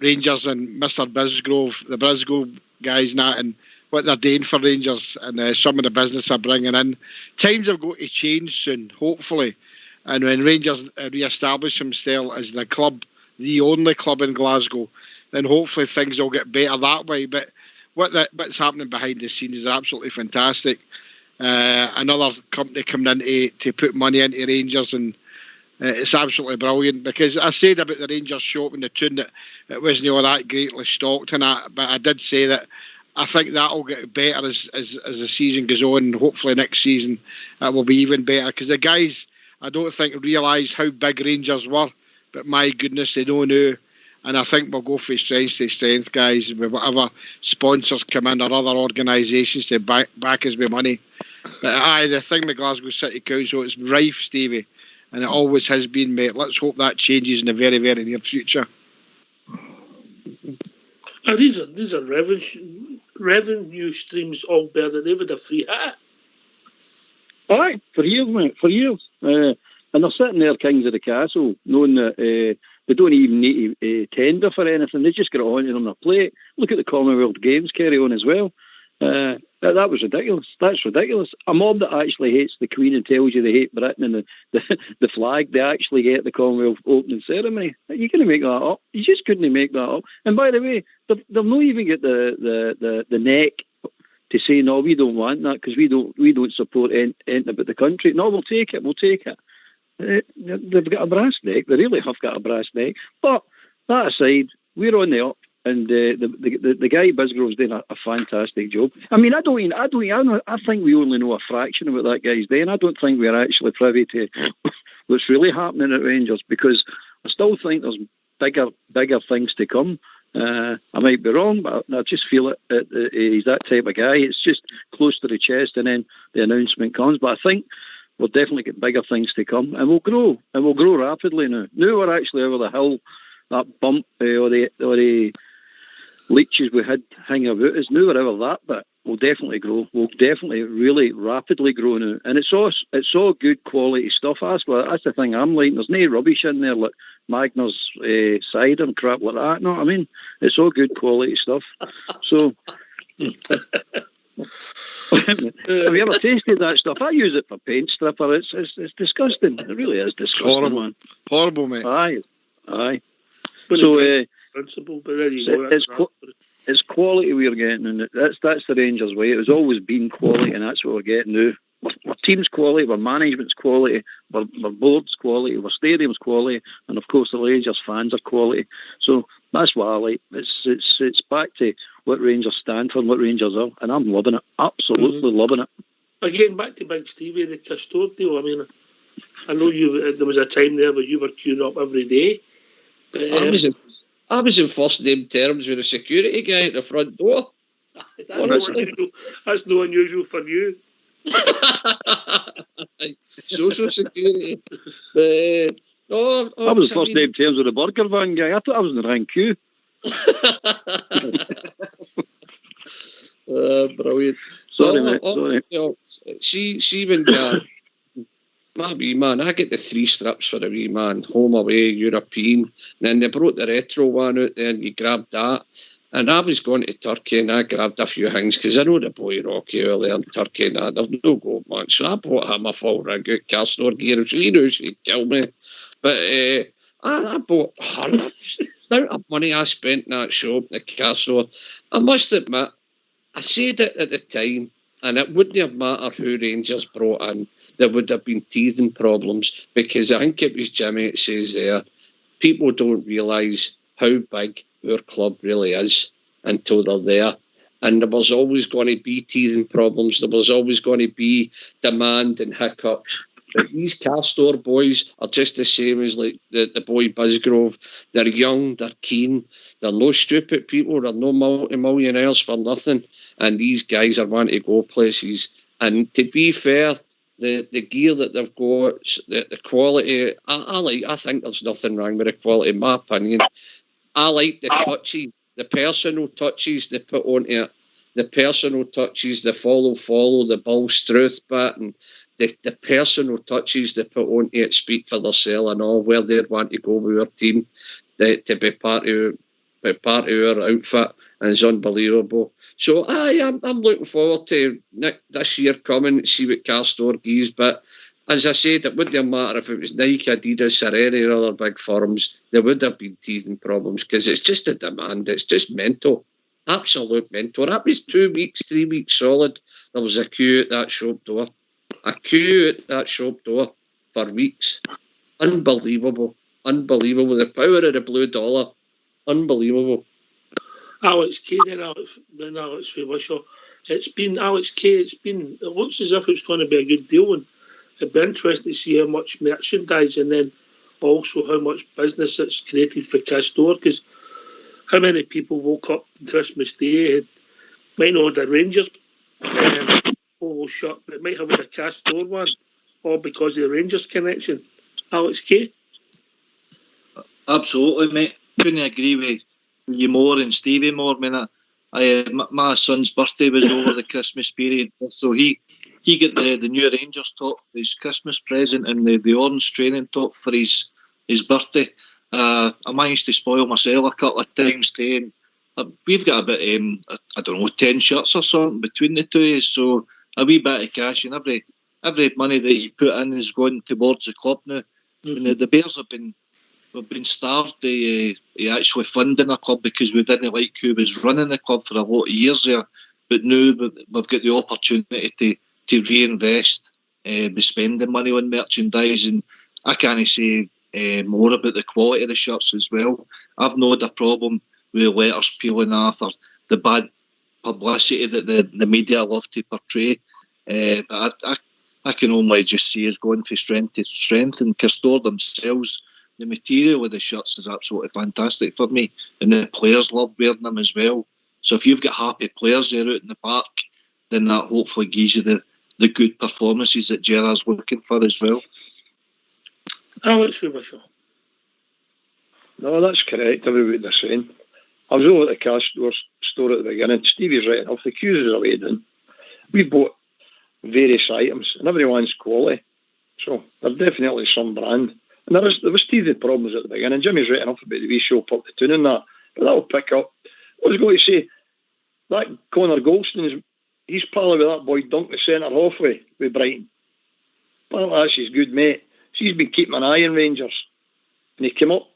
Rangers and Mr. Bisgrove, the Bisgrove guys and that, and what they're doing for Rangers and some of the business they're bringing in. Times have got to change soon, hopefully. And when Rangers re-establish themselves as the club, the only club in Glasgow, then hopefully things will get better that way. But what's happening behind the scenes is absolutely fantastic. Another company coming in to put money into Rangers, and it's absolutely brilliant, because I said about the Rangers shop in the tune that it wasn't all that greatly stocked and that, but I did say that I think that'll get better as the season goes on, and hopefully next season it will be even better, because the guys, I don't think, realise how big Rangers were, but my goodness, they don't know. And I think we'll go from strength to strength, guys, with whatever sponsors come in or other organisations to back us with money. But the thing with Glasgow City Council, it's rife, Stevie, and it always has been, mate. Let's hope that changes in the very, very near future. And these are revenue streams all better than they would have free hit. Aye, for years, mate, for years. And they're sitting there, kings of the castle, knowing that they don't even need to tender for anything. They just get it on their plate. Look at the Commonwealth Games carry on as well. That was ridiculous. That's ridiculous. A mob that actually hates the Queen and tells you they hate Britain and the flag, they actually get the Commonwealth opening ceremony. You couldn't make that up. You just couldn't make that up. And by the way, they've not even got the neck to say, no, we don't want that because we don't support anything about the country. No, we'll take it. They've got a brass neck. They really have got a brass neck. But that aside, we're on the up, and the guy Bisgrove's doing a fantastic job. I mean, I think we only know a fraction of what that guy's doing. I don't think we're actually privy to what's really happening at Rangers, because I still think there's bigger things to come. I might be wrong, but I just feel it. He's that type of guy. It's just close to the chest, and then the announcement comes. But I think we'll definitely get bigger things to come, and we'll grow rapidly now. Now we're actually over the hill. That bump or the leeches we had hanging about us. Now we're over that, but we'll definitely grow. We'll definitely really rapidly grow now, and it's all good quality stuff. That's the thing I'm liking. There's no rubbish in there like Magner's cider and crap like that. You know what I mean? It's all good quality stuff. So. Have you ever tasted that stuff? I use it for paint stripper. It's disgusting. It really is disgusting. Horrible, man. Horrible, mate. Aye. But so principle, but there you go. It's quality we're getting, and that's the Rangers way. It was always been quality, and that's what we're getting now. Our team's quality, our management's quality, our board's quality, our stadium's quality, and of course the Rangers fans are quality. So that's what I like. It's back to what Rangers stand for and what Rangers are, and I'm loving it. Absolutely loving it. Again, back to Big Stevie, the custodial. I mean, I know there was a time there where you were queuing up every day. But, I was in first name terms with a security guy at the front door. That's no unusual for you. Social security. I was first name terms with the burger van guy. I thought I was in the rank queue. Brilliant. Sorry, mate. Sorry. See when my wee man, I get the 3 strips for a wee man, home away, European. And then they brought the retro one out there and you grabbed that. And I was going to Turkey and I grabbed a few things because I know the boy Rocky earlier in Turkey and that. There's no gold man. So I bought him a full rig out Castro gear. So he knew she'd kill me. But I bought hundreds. The amount of money I spent in that shop, the Castro. I must admit, I said it at the time. And it wouldn't have mattered who Rangers brought in. There would have been teething problems, because I think it was Jimmy that says there, people don't realise how big our club really is until they're there. And there was always going to be teething problems. There was always going to be demand and hiccups. But these Castor boys are just the same as like the boy Busgrove. They're young, they're keen, they're no stupid people, they're no multi-millionaires for nothing. And these guys are wanting to go places. And to be fair, the gear that they've got, the quality, I think there's nothing wrong with the quality, in my opinion. I like the touches, the personal touches they put onto it. The personal touches, the follow, the ball struth bit, and the personal touches they put onto it speak for themselves and all, where they'd want to go with our team, to be part of our outfit, and it's unbelievable. So I'm looking forward to this year coming to see what Castor gives, but as I said, it wouldn't matter if it was Nike, Adidas or any other big firms. There would have been teething problems, because it's just a demand. It's just mental. Absolute mental. That was 2 weeks, 3 weeks solid. There was a queue at that shop door. A queue at that shop door for weeks. Unbelievable. Unbelievable. The power of the blue dollar. Unbelievable. Alex K, then Alex Fisher. It looks as if it's going to be a good deal, and it'd be interesting to see how much merchandise and then also how much business it's created for Castor, because how many people woke up on Christmas Day and might not have the Rangers polo shirt, but might have a Castor one, all because of the Rangers connection. Alex K? Absolutely, mate. Couldn't agree with you more and Stevie more. My son's birthday was over the Christmas period, so he got the new Rangers top, his Christmas present, and the orange training top for his birthday. I managed to spoil myself a couple of times saying we've got about 10 shirts or something between the two, so a wee bit of cash, and every money that you put in is going towards the club now. Mm-hmm. And the Bears we've been starved to actually funding a club, because we didn't like who was running the club for a lot of years there. But now we've got the opportunity to reinvest, by spending money on merchandise, and I can't say more about the quality of the shirts as well. I've not had a problem with letters peeling off or the bad publicity that the media love to portray. But I can only just see us going from strength to strength, and Castor themselves, the material of the shirts is absolutely fantastic for me, and the players love wearing them as well. So if you've got happy players there out in the park, then that hopefully gives you the good performances that Gerard's looking for as well. Alex Fisher. No, that's correct, everybody they're saying. I was over at the Castor store at the beginning. Stevie's right enough, the queues are laid in. We bought various items, and everyone's quality. So there's definitely some brand. And there was teething problems at the beginning. Jimmy's right enough about the wee shop up the tune and that, but that'll pick up. I was going to say, that Connor Goldston, he's pally with that boy Dunk, the centre halfway with Brighton. Apparently that's his good mate. So he's been keeping an eye on Rangers. And he came up,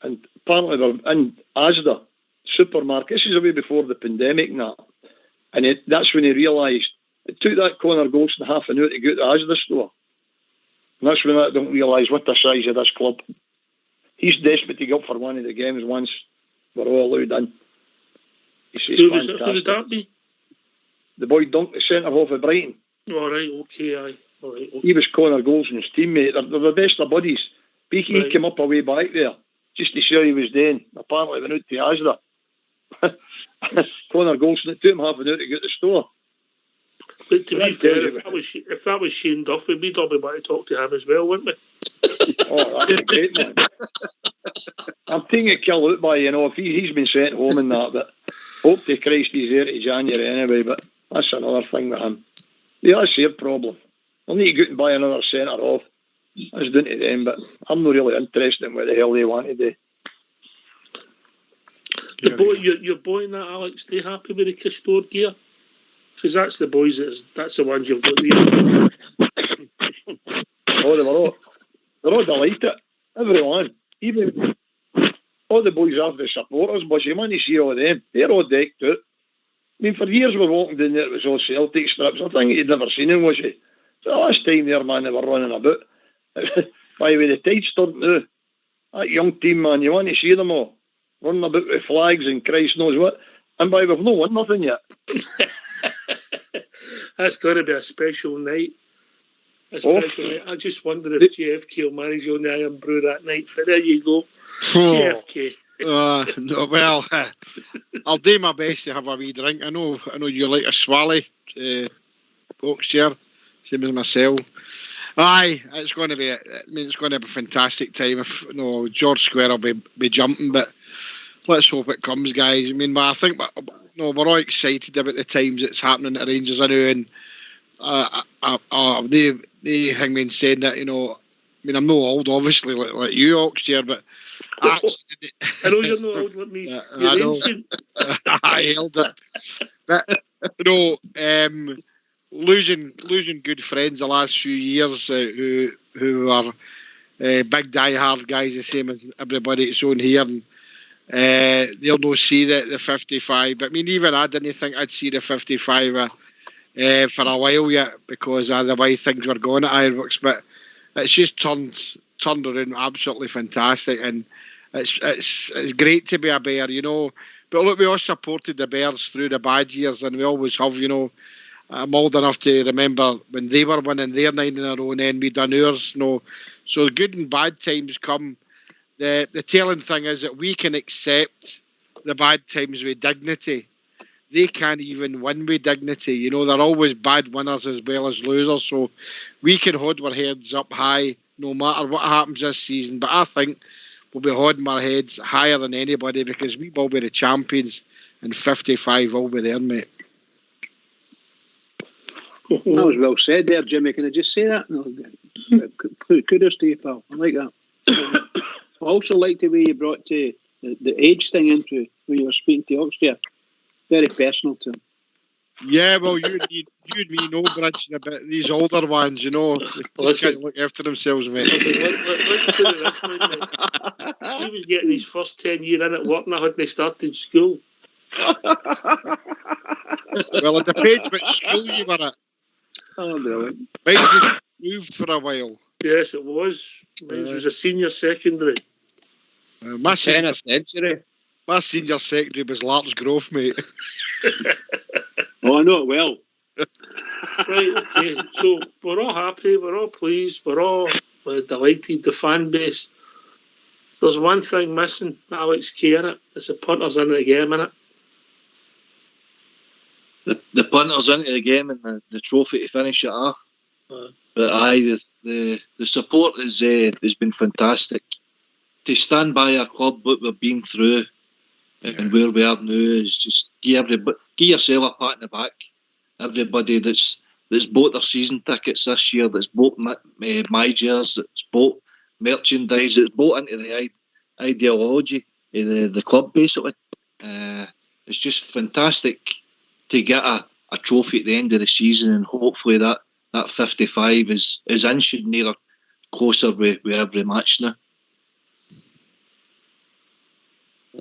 and apparently they're in Asda supermarket. This is a way before the pandemic and that. And that's when he realised it took that Connor Goldston half an hour to go to the Asda store. And that's when I don't realise what the size of this club. He's desperate to get up for one of the games once we're all allowed in. Who did that be? The boy Dunk, the centre half of Brighton. All right, okay, aye. All right, okay. He was Connor Goldston's teammate. They're the best of buddies. He came up a way back there just to see how he was doing. Apparently, went out to Asda. Connor Goldston, it took him half an hour to get to the store. But to be fair, if that was Shane Duffy, we'd all be back to talk to him as well, wouldn't we? Oh, that's great, man. I'm taking it kill out by, if he's been sent home and that, but hope to Christ he's there to January anyway, but that's another thing with him. Yeah, that's their problem. They'll need to go out and buy another centre off. That's down to them, but I'm not really interested in what the hell they want to do. The boy, your boy and that, Alex, they happy with the Castor gear? Because that's the boys, that's the ones you've got there. Oh, they're all delighted. Everyone. Even all the boys have the supporters, but you want to see all of them. They're all decked out. mean, for years we were walking down there, it was all Celtic strips. I think you'd never seen him, was you? So the last time there, man, they were running about. By the way, the tide's turned now. That young team, man, you want to see them all. Running about with flags and Christ knows what. And by we've not won nothing yet. That's going to be a special night. A special night. I just wonder if JFK will manage on the Iron Brew that night. But there you go. JFK. No, well, I'll do my best to have a wee drink. I know you like a swally, Oakshire, same as myself. Aye, it's going to be. It's going to be a fantastic time. If George Square will be jumping, but let's hope it comes, guys. I mean, I think we're all excited about the times it's happening at Rangers. I know, and they hangman saying that. I mean, I'm not old, obviously, like you, Oakshire, but. I know you're not old like me. I know. I held it. But losing good friends the last few years who are big die-hard guys, the same as everybody that's on here, and they'll not see the 55. But I mean, even I didn't think I'd see the 55 for a while yet because of the way things were going at Ironworks. But it's just turned around absolutely fantastic, and it's great to be a Bear, But look, we all supported the Bears through the bad years, and we always have, I'm old enough to remember when they were winning their 9 in a row, and then we done ours. So good and bad times come. The telling thing is that we can accept the bad times with dignity. They can't even win with dignity. They're always bad winners as well as losers. So we can hold our heads up high no matter what happens this season. But I think we'll be holding our heads higher than anybody because we will be the champions and 55 will be there, mate. That was well said there, Jimmy. Can I just say that? No, kudos to you, pal. I like that. I also like the way you brought the age thing into when you were speaking to Oxford. Very personal to him. Yeah, well, you and me know, Bridge, about these older ones, they just can't look after themselves, mate. Let's put it this way, mate. He was getting his first 10 year in at work and I hadn't started school. Well, it depends which school you were at. Oh, brilliant. Mine was moved for a while. Yes, it was. Mine was a senior secondary. My senior secondary was Larks Grove, mate. Oh, I know it well. Right, okay. So we're all happy, we're all pleased, we're all delighted, the fan base. There's one thing missing, Alex Carrot. It's the punters into the game, innit? The punters into the game and the trophy to finish it off. But the support has been fantastic. To stand by our club, what we've been through, and where we are now is just give yourself a pat in the back. Everybody that's bought their season tickets this year, that's bought my jers, that's bought merchandise, that's bought into the ideology of the club, basically. It's just fantastic to get a trophy at the end of the season, and hopefully that 55 is inching nearer closer with every match now.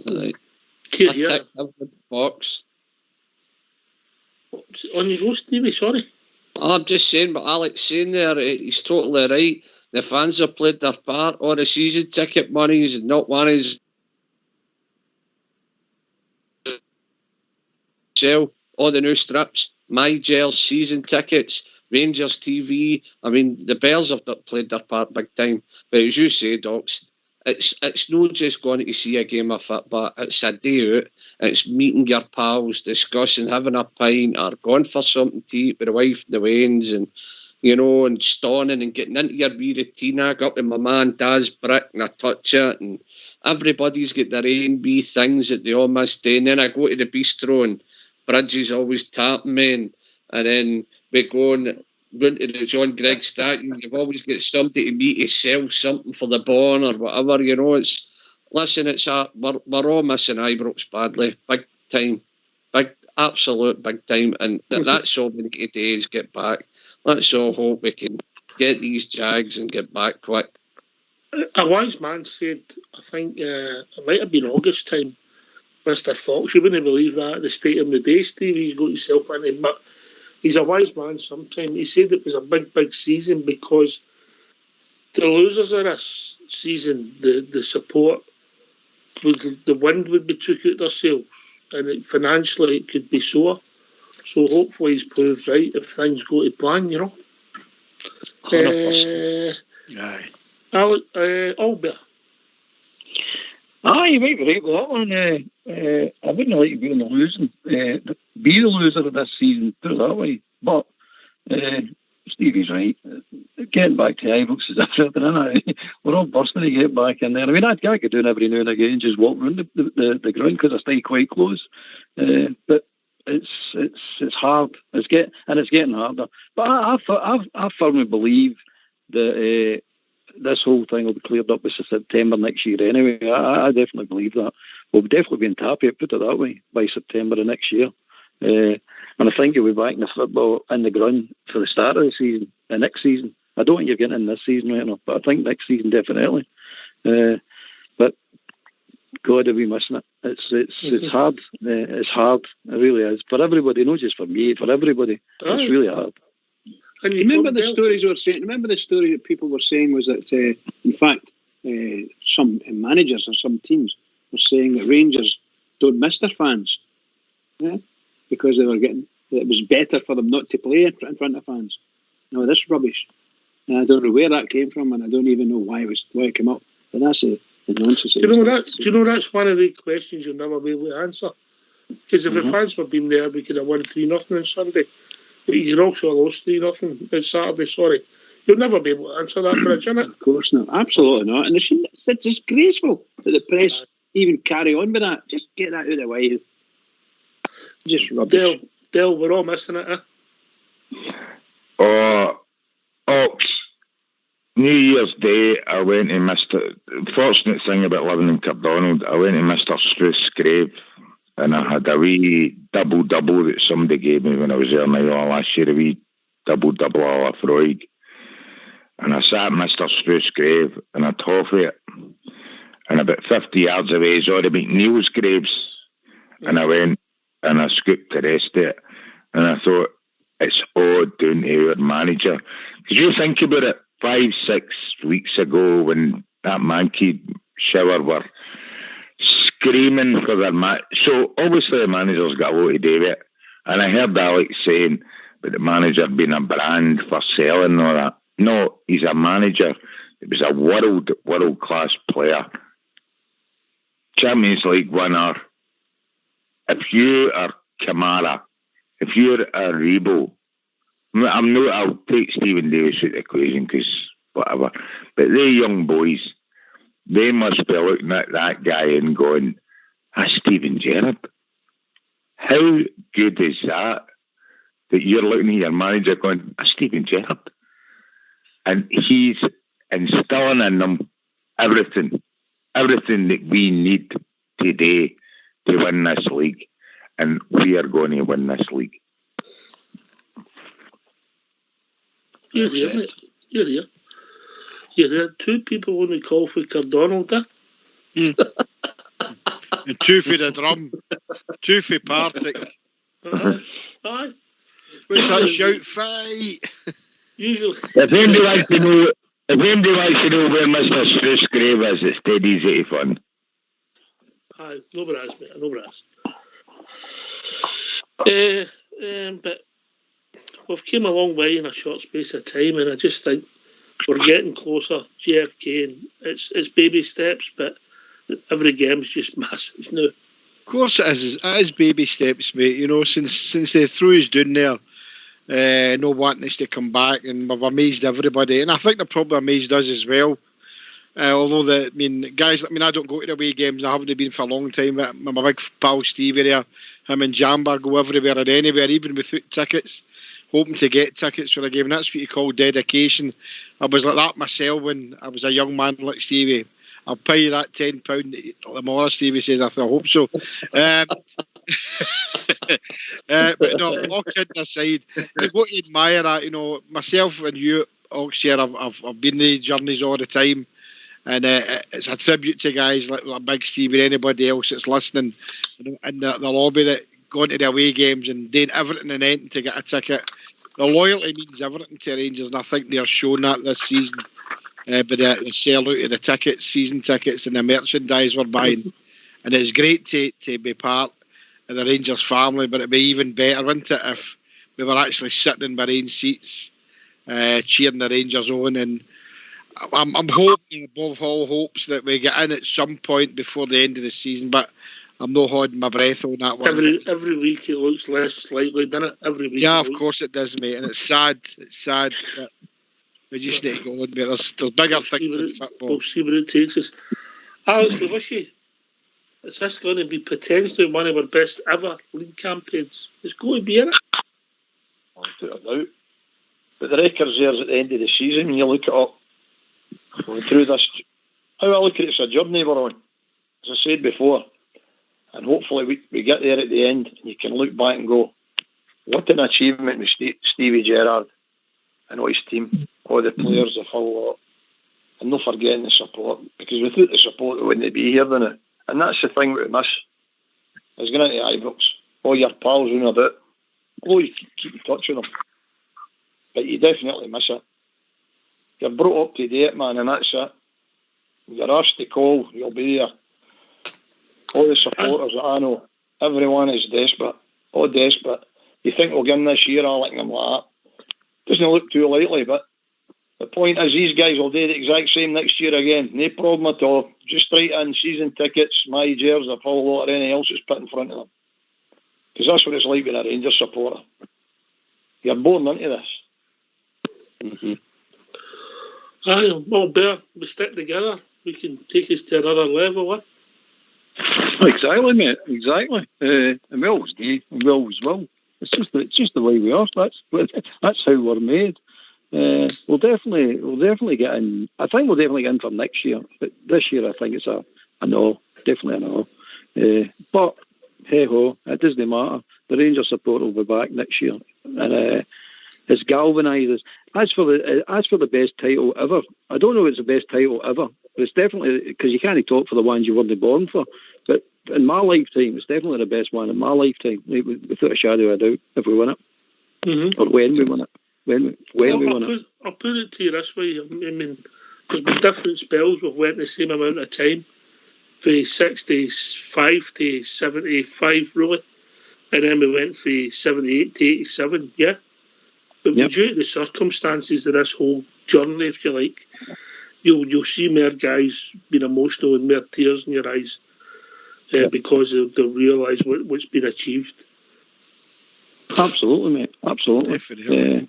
Right. Here, I ticked up the box. On your go, Stevie, sorry. I'm just saying what Alex saying there, he's totally right. The fans have played their part. All the season ticket monies and not monies. Sell all the new strips, my gels, season tickets, Rangers TV. I mean, the Bears have played their part big time. But as you say, Docs, it's not just going to see a game of football. It's a day out. It's meeting your pals, discussing, having a pint, or going for something to eat with the wife and the wains, and and stoning and getting into your wee routine. I go up to my man Dad's brick and I touch it, and everybody's got their A and B things that they all must do. And then I go to the bistro and Bridges always tapping me, and then we go and run to the John Gregg statue. You've always got somebody to meet to sell something for the barn or whatever. We're all missing Ibrox badly, big time, absolute big time, and that's all we need to do is get back. Let's all hope we can get these Jags and get back quick. A wise man said, I think it might have been August time, Mr. Fox. You wouldn't believe that at the state of the day, Steve. He's got himself in it, but he's a wise man sometimes. He said it was a big, big season because the losers of this season, the support, the wind would be took out themselves, and financially it could be sore. So hopefully he's proved right if things go to plan, 100%. Aye. Albert. You might be right with that one. I wouldn't like to be on the losing, be the loser of this season, put it that way. But Stevie's right. Getting back to Ibrox is everything, isn't it? We're all bursting to get back in there. I mean, I could do it every now and again, just walk around the ground because I stay quite close. But it's hard. It's getting harder. But I firmly believe that this whole thing will be cleared up by September next year anyway. I definitely believe that. We'll definitely be in Tapia, put it that way, by September of next year. And I think you'll be back in the football in the ground for the start of the season, the next season. I don't think you're getting in this season right now, but I think next season definitely. But God, are we missing it? It's hard. It's hard. It really is for everybody, not just for me, for everybody. It's really hard. And remember the stories we were saying. Remember the story that people were saying was that, in fact, some managers or some teams were saying that Rangers don't miss their fans, because they were it was better for them not to play in front of fans. No, this rubbish. And I don't know where that came from, and I don't even know why it came up. But that's the nonsense. Do you know that's one of the questions you'll never be able to answer? Because if the fans were being there, we could have won 3-0 on Sunday. But you could also have lost 3-0 on Saturday. Sorry, you'll never be able to answer that bridge, innit? Of course not. Absolutely not. And it's disgraceful that the press even carry on with that. Just get that out of the way. Just rubbish. Dale, we're all missing it, New Year's Day, I went to Mr. Fortunate thing about living in Cardonald, I went to Mr. Struth's grave, and I had a wee double that somebody gave me when I was there last year, a wee double a la Freud. And I sat at Mr. Struth's grave, and I toffee it. And about 50 yards away is all the McNeil's graves. And I went and I scooped the rest of it. And I thought, it's all down to our manager. Because you think about it, 5-6 weeks ago when that Mankey shower were screaming for their match. So obviously the manager's got a lot to do with it. And I heard Alex saying that the manager being a brand for selling and all that. No, he's a manager. It was a world-class player. Champions League winner. If you are Kamara, if you're a Rebo, I'll take Stephen Davis out of the equation because whatever. But they young boys, they must be looking at that guy and going, that's Stephen Gerrard. How good is that you're looking at your manager going, that's Stephen Gerrard? And he's instilling in them everything that we need today to win this league. And we are going to win this league. You're here. You're here. 2 people on the call for Cardonald, And 2 for the drum. 2 for Partick. Aye. What's that shout fight? Usually. If anybody wants to know where Mr. Struth's grave is, it's dead easy to find. Aye, nobody has, mate. Nobody has. But we've came a long way in a short space of time, and I just think we're getting closer. JFK, and it's baby steps, but every game's just massive now. Of course it is. It is baby steps, mate. You know, since they threw us down there, no wanting us to come back, and we've amazed everybody, and I think they're probably amazed us as well. Although guys, I don't go to the away games. I haven't been for a long time. But my big pal Stevie there, him and Jamba go everywhere and anywhere, even without tickets, hoping to get tickets for a game. And that's what you call dedication. I was like that myself when I was a young man like Stevie. I'll pay you that £10 the more, Stevie says. I thought, I hope so. But no, all kidding aside, you've got to admire that. You know, myself and you, Ox here, I've been the journeys all the time. And it's a tribute to guys like Big Steve and anybody else that's listening in the lobby that going to the away games and doing everything and anything to get a ticket. The loyalty means everything to Rangers, and I think they're showing that this season by the sell out of the tickets, season tickets, and the merchandise we're buying. And it's great to be part of the Rangers family, but it'd be even better, wouldn't it, if we were actually sitting in Bahrain seats cheering the Rangers on. And I'm hoping above all hopes that we get in at some point before the end of the season, but I'm not holding my breath on that one. Every week it looks less likely, doesn't it? Every week. Yeah, of course it does, mate. And it's sad. It's sad that we just need to go on. There's bigger things in football. We'll see where it takes us. Alex, we wish you. Is this going to be potentially one of our best ever league campaigns? It's going to be, in it. Without a doubt. But the records there at the end of the season, when you look it up, going through this, how I look at it's a journey we're on, as I said before. And hopefully we get there at the end and you can look back and go, what an achievement with Stevie Gerrard and all his team, all the players, the full lot. And not forgetting the support, because without the support, it wouldn't be here, didn't it? And that's the thing we miss. Is going into Ibrox, all your pals running about. Oh, you keep in touch with them. But you definitely miss it. You're brought up to date, man, and that's it. You're asked to call, you'll be there. All the supporters that I know, everyone is desperate. All desperate. You think we'll get in this year, I'll like them like that. Doesn't look too likely, but the point is these guys will do the exact same next year again. No problem at all. Just straight in, season tickets, my jersey, a full lot of anything else that's put in front of them. Because that's what it's like with a Rangers supporter. You're born into this. Mm-hmm. Aye, well, better we stick together. We can take us to another level, eh? Exactly, mate. Exactly. And we always do. And we always will. It's just the way we are. That's how we're made. We'll definitely get in. I think we'll definitely get in for next year. But this year, I think it's a no. Definitely a no. But hey ho, it doesn't matter. The Rangers support will be back next year, and it's galvanised us. As for the best title ever, I don't know if it's the best title ever, but it's definitely, because you can't talk for the ones you weren't born for. But in my lifetime, it's definitely the best one in my lifetime, without a shadow of a doubt. If we win it, or when we win it, when we win it. I'll put it to you this way. I mean, there's been different spells. We've went the same amount of time, from 65 to 75, really, and then we went from 78 to 87. Yeah. But due to the circumstances of this whole journey, if you like, you'll see more guys being emotional and more tears in your eyes because they realise what's been achieved. Absolutely, mate. Absolutely. Definitely.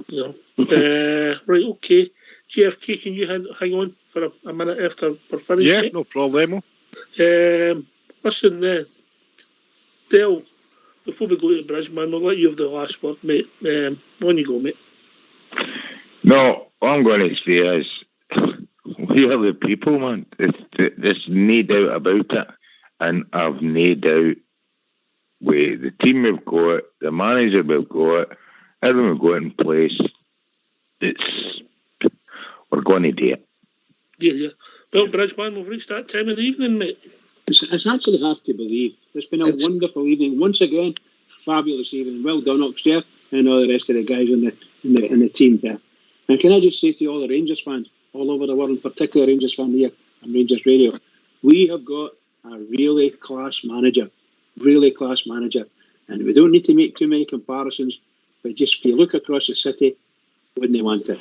Yeah. Right, okay. GFK, can you hang on for a minute after we're finished? Yeah, mate? no problemo. Listen, Del, before we go to Bridgman, we'll let you have the last word, mate. On you go, mate. No, all I'm going to say is, we are the people, man. There's no doubt about it. And I've no doubt with the team we've got, the manager we've got, everything we've got in place, we're going to do it. Yeah. Well, Bridgman, we've reached that time of the evening, mate. It's actually hard to believe. It's been a wonderful evening. Once again, fabulous evening. Well done, Oxter, and all the rest of the guys in the team there. And can I just say to all the Rangers fans all over the world, particularly Rangers fan here on Rangers Radio, we have got a really class manager. And we don't need to make too many comparisons, but just if you look across the city, wouldn't they want it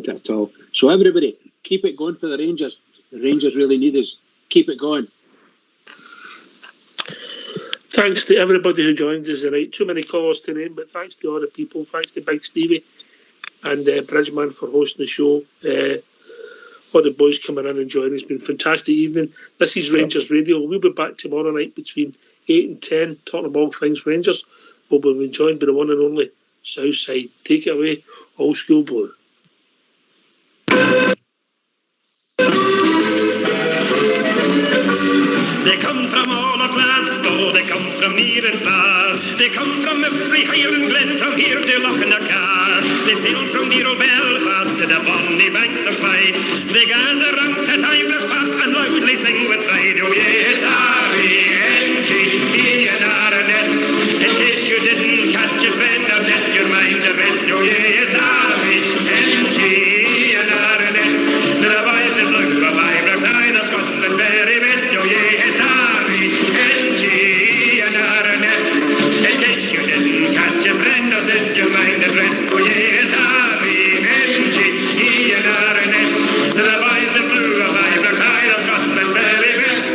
at all. So everybody, keep it going for the Rangers. The Rangers really need us. Keep it going. Thanks to everybody who joined us tonight. Too many callers to name, but thanks to all the people. Thanks to Big Stevie and Bridgman for hosting the show. All the boys coming in and joining. It's been a fantastic evening. This is Rangers Radio. We'll be back tomorrow night between 8 and 10, talking about all things Rangers. We'll be joined by the one and only Southside. Take it away, Old School Blue. They come from all of Glasgow, they come from near and far. They come from every Highland glen, from here to Loch na Carr. They sail from dear old Belfast to the bonny banks of Clyde. They gather round to Timeless Park and loudly sing with pride. Oh yeah, it's R-E-N-G-E-N-R-N-S. In case you didn't catch it, friend, now set your mind at rest. Oh yeah, it's R-E-N-G-E-N-R-N-S. The boys in blue of Ibrox side of Scotland's very best. Oh yeah, it's R-E-N-G-E-N-R-N-S. In case you didn't catch it, friend, now set your mind at rest. Oh yeah, it's R-E-N-G-E-N-R-N-S. The boys in blue of Ibrox side of Scotland's very best.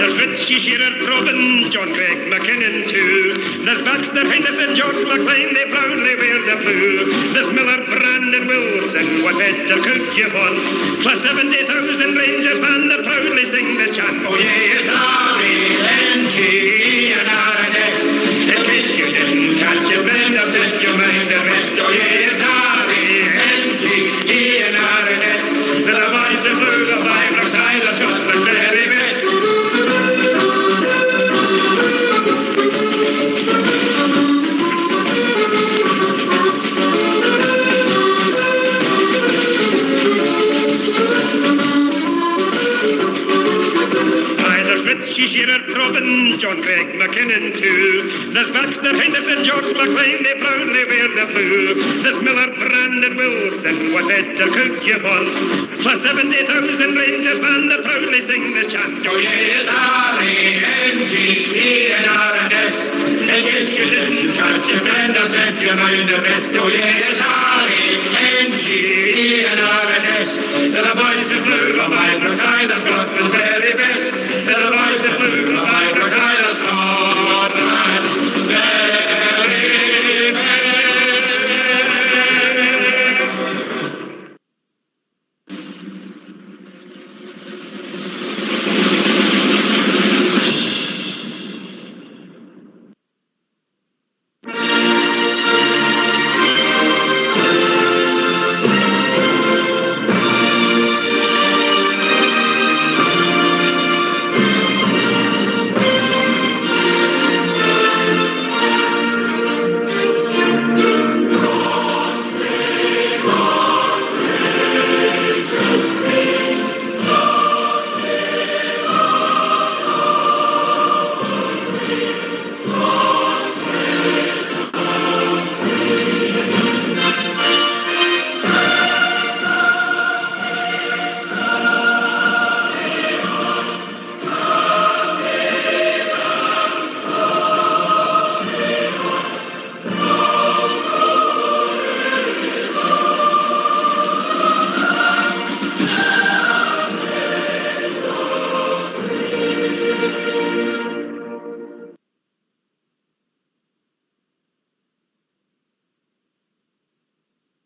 There's Richie Shearer, Robin, John Gregg, McKinnon too. There's Baxter, Henderson, George McLean, they proudly wear the blue. There's Miller, Brandon, Wilson, what better could you want? Plus 70,000 Rangers fans that proudly sing this chant. Oh yeah, it's R-E-N-G-E-N-R-N-S. In case you didn't catch it, then I've set your mind at rest. Oh yeah, it's R-E-N-G-E-N-R-N-S. The boys in blue, the Ibrox side of Scotland's very best. Richie Shearer, Robin, John Gregg, McKinnon too. There's Baxter, Henderson, George McLean, they proudly wear the blue. There's Miller, Brandon, Wilson, what better could you want? Plus 70,000 Rangers fans that proudly sing this chant. Oh yeah, it's R-E-N-G-E-N-R-N-S. In case you didn't catch it, friend, I'll set your mind at rest. Oh yeah, it's R-E-N-G-E-N-R-N-S. The boys in blue of Ibrox side of Scotland's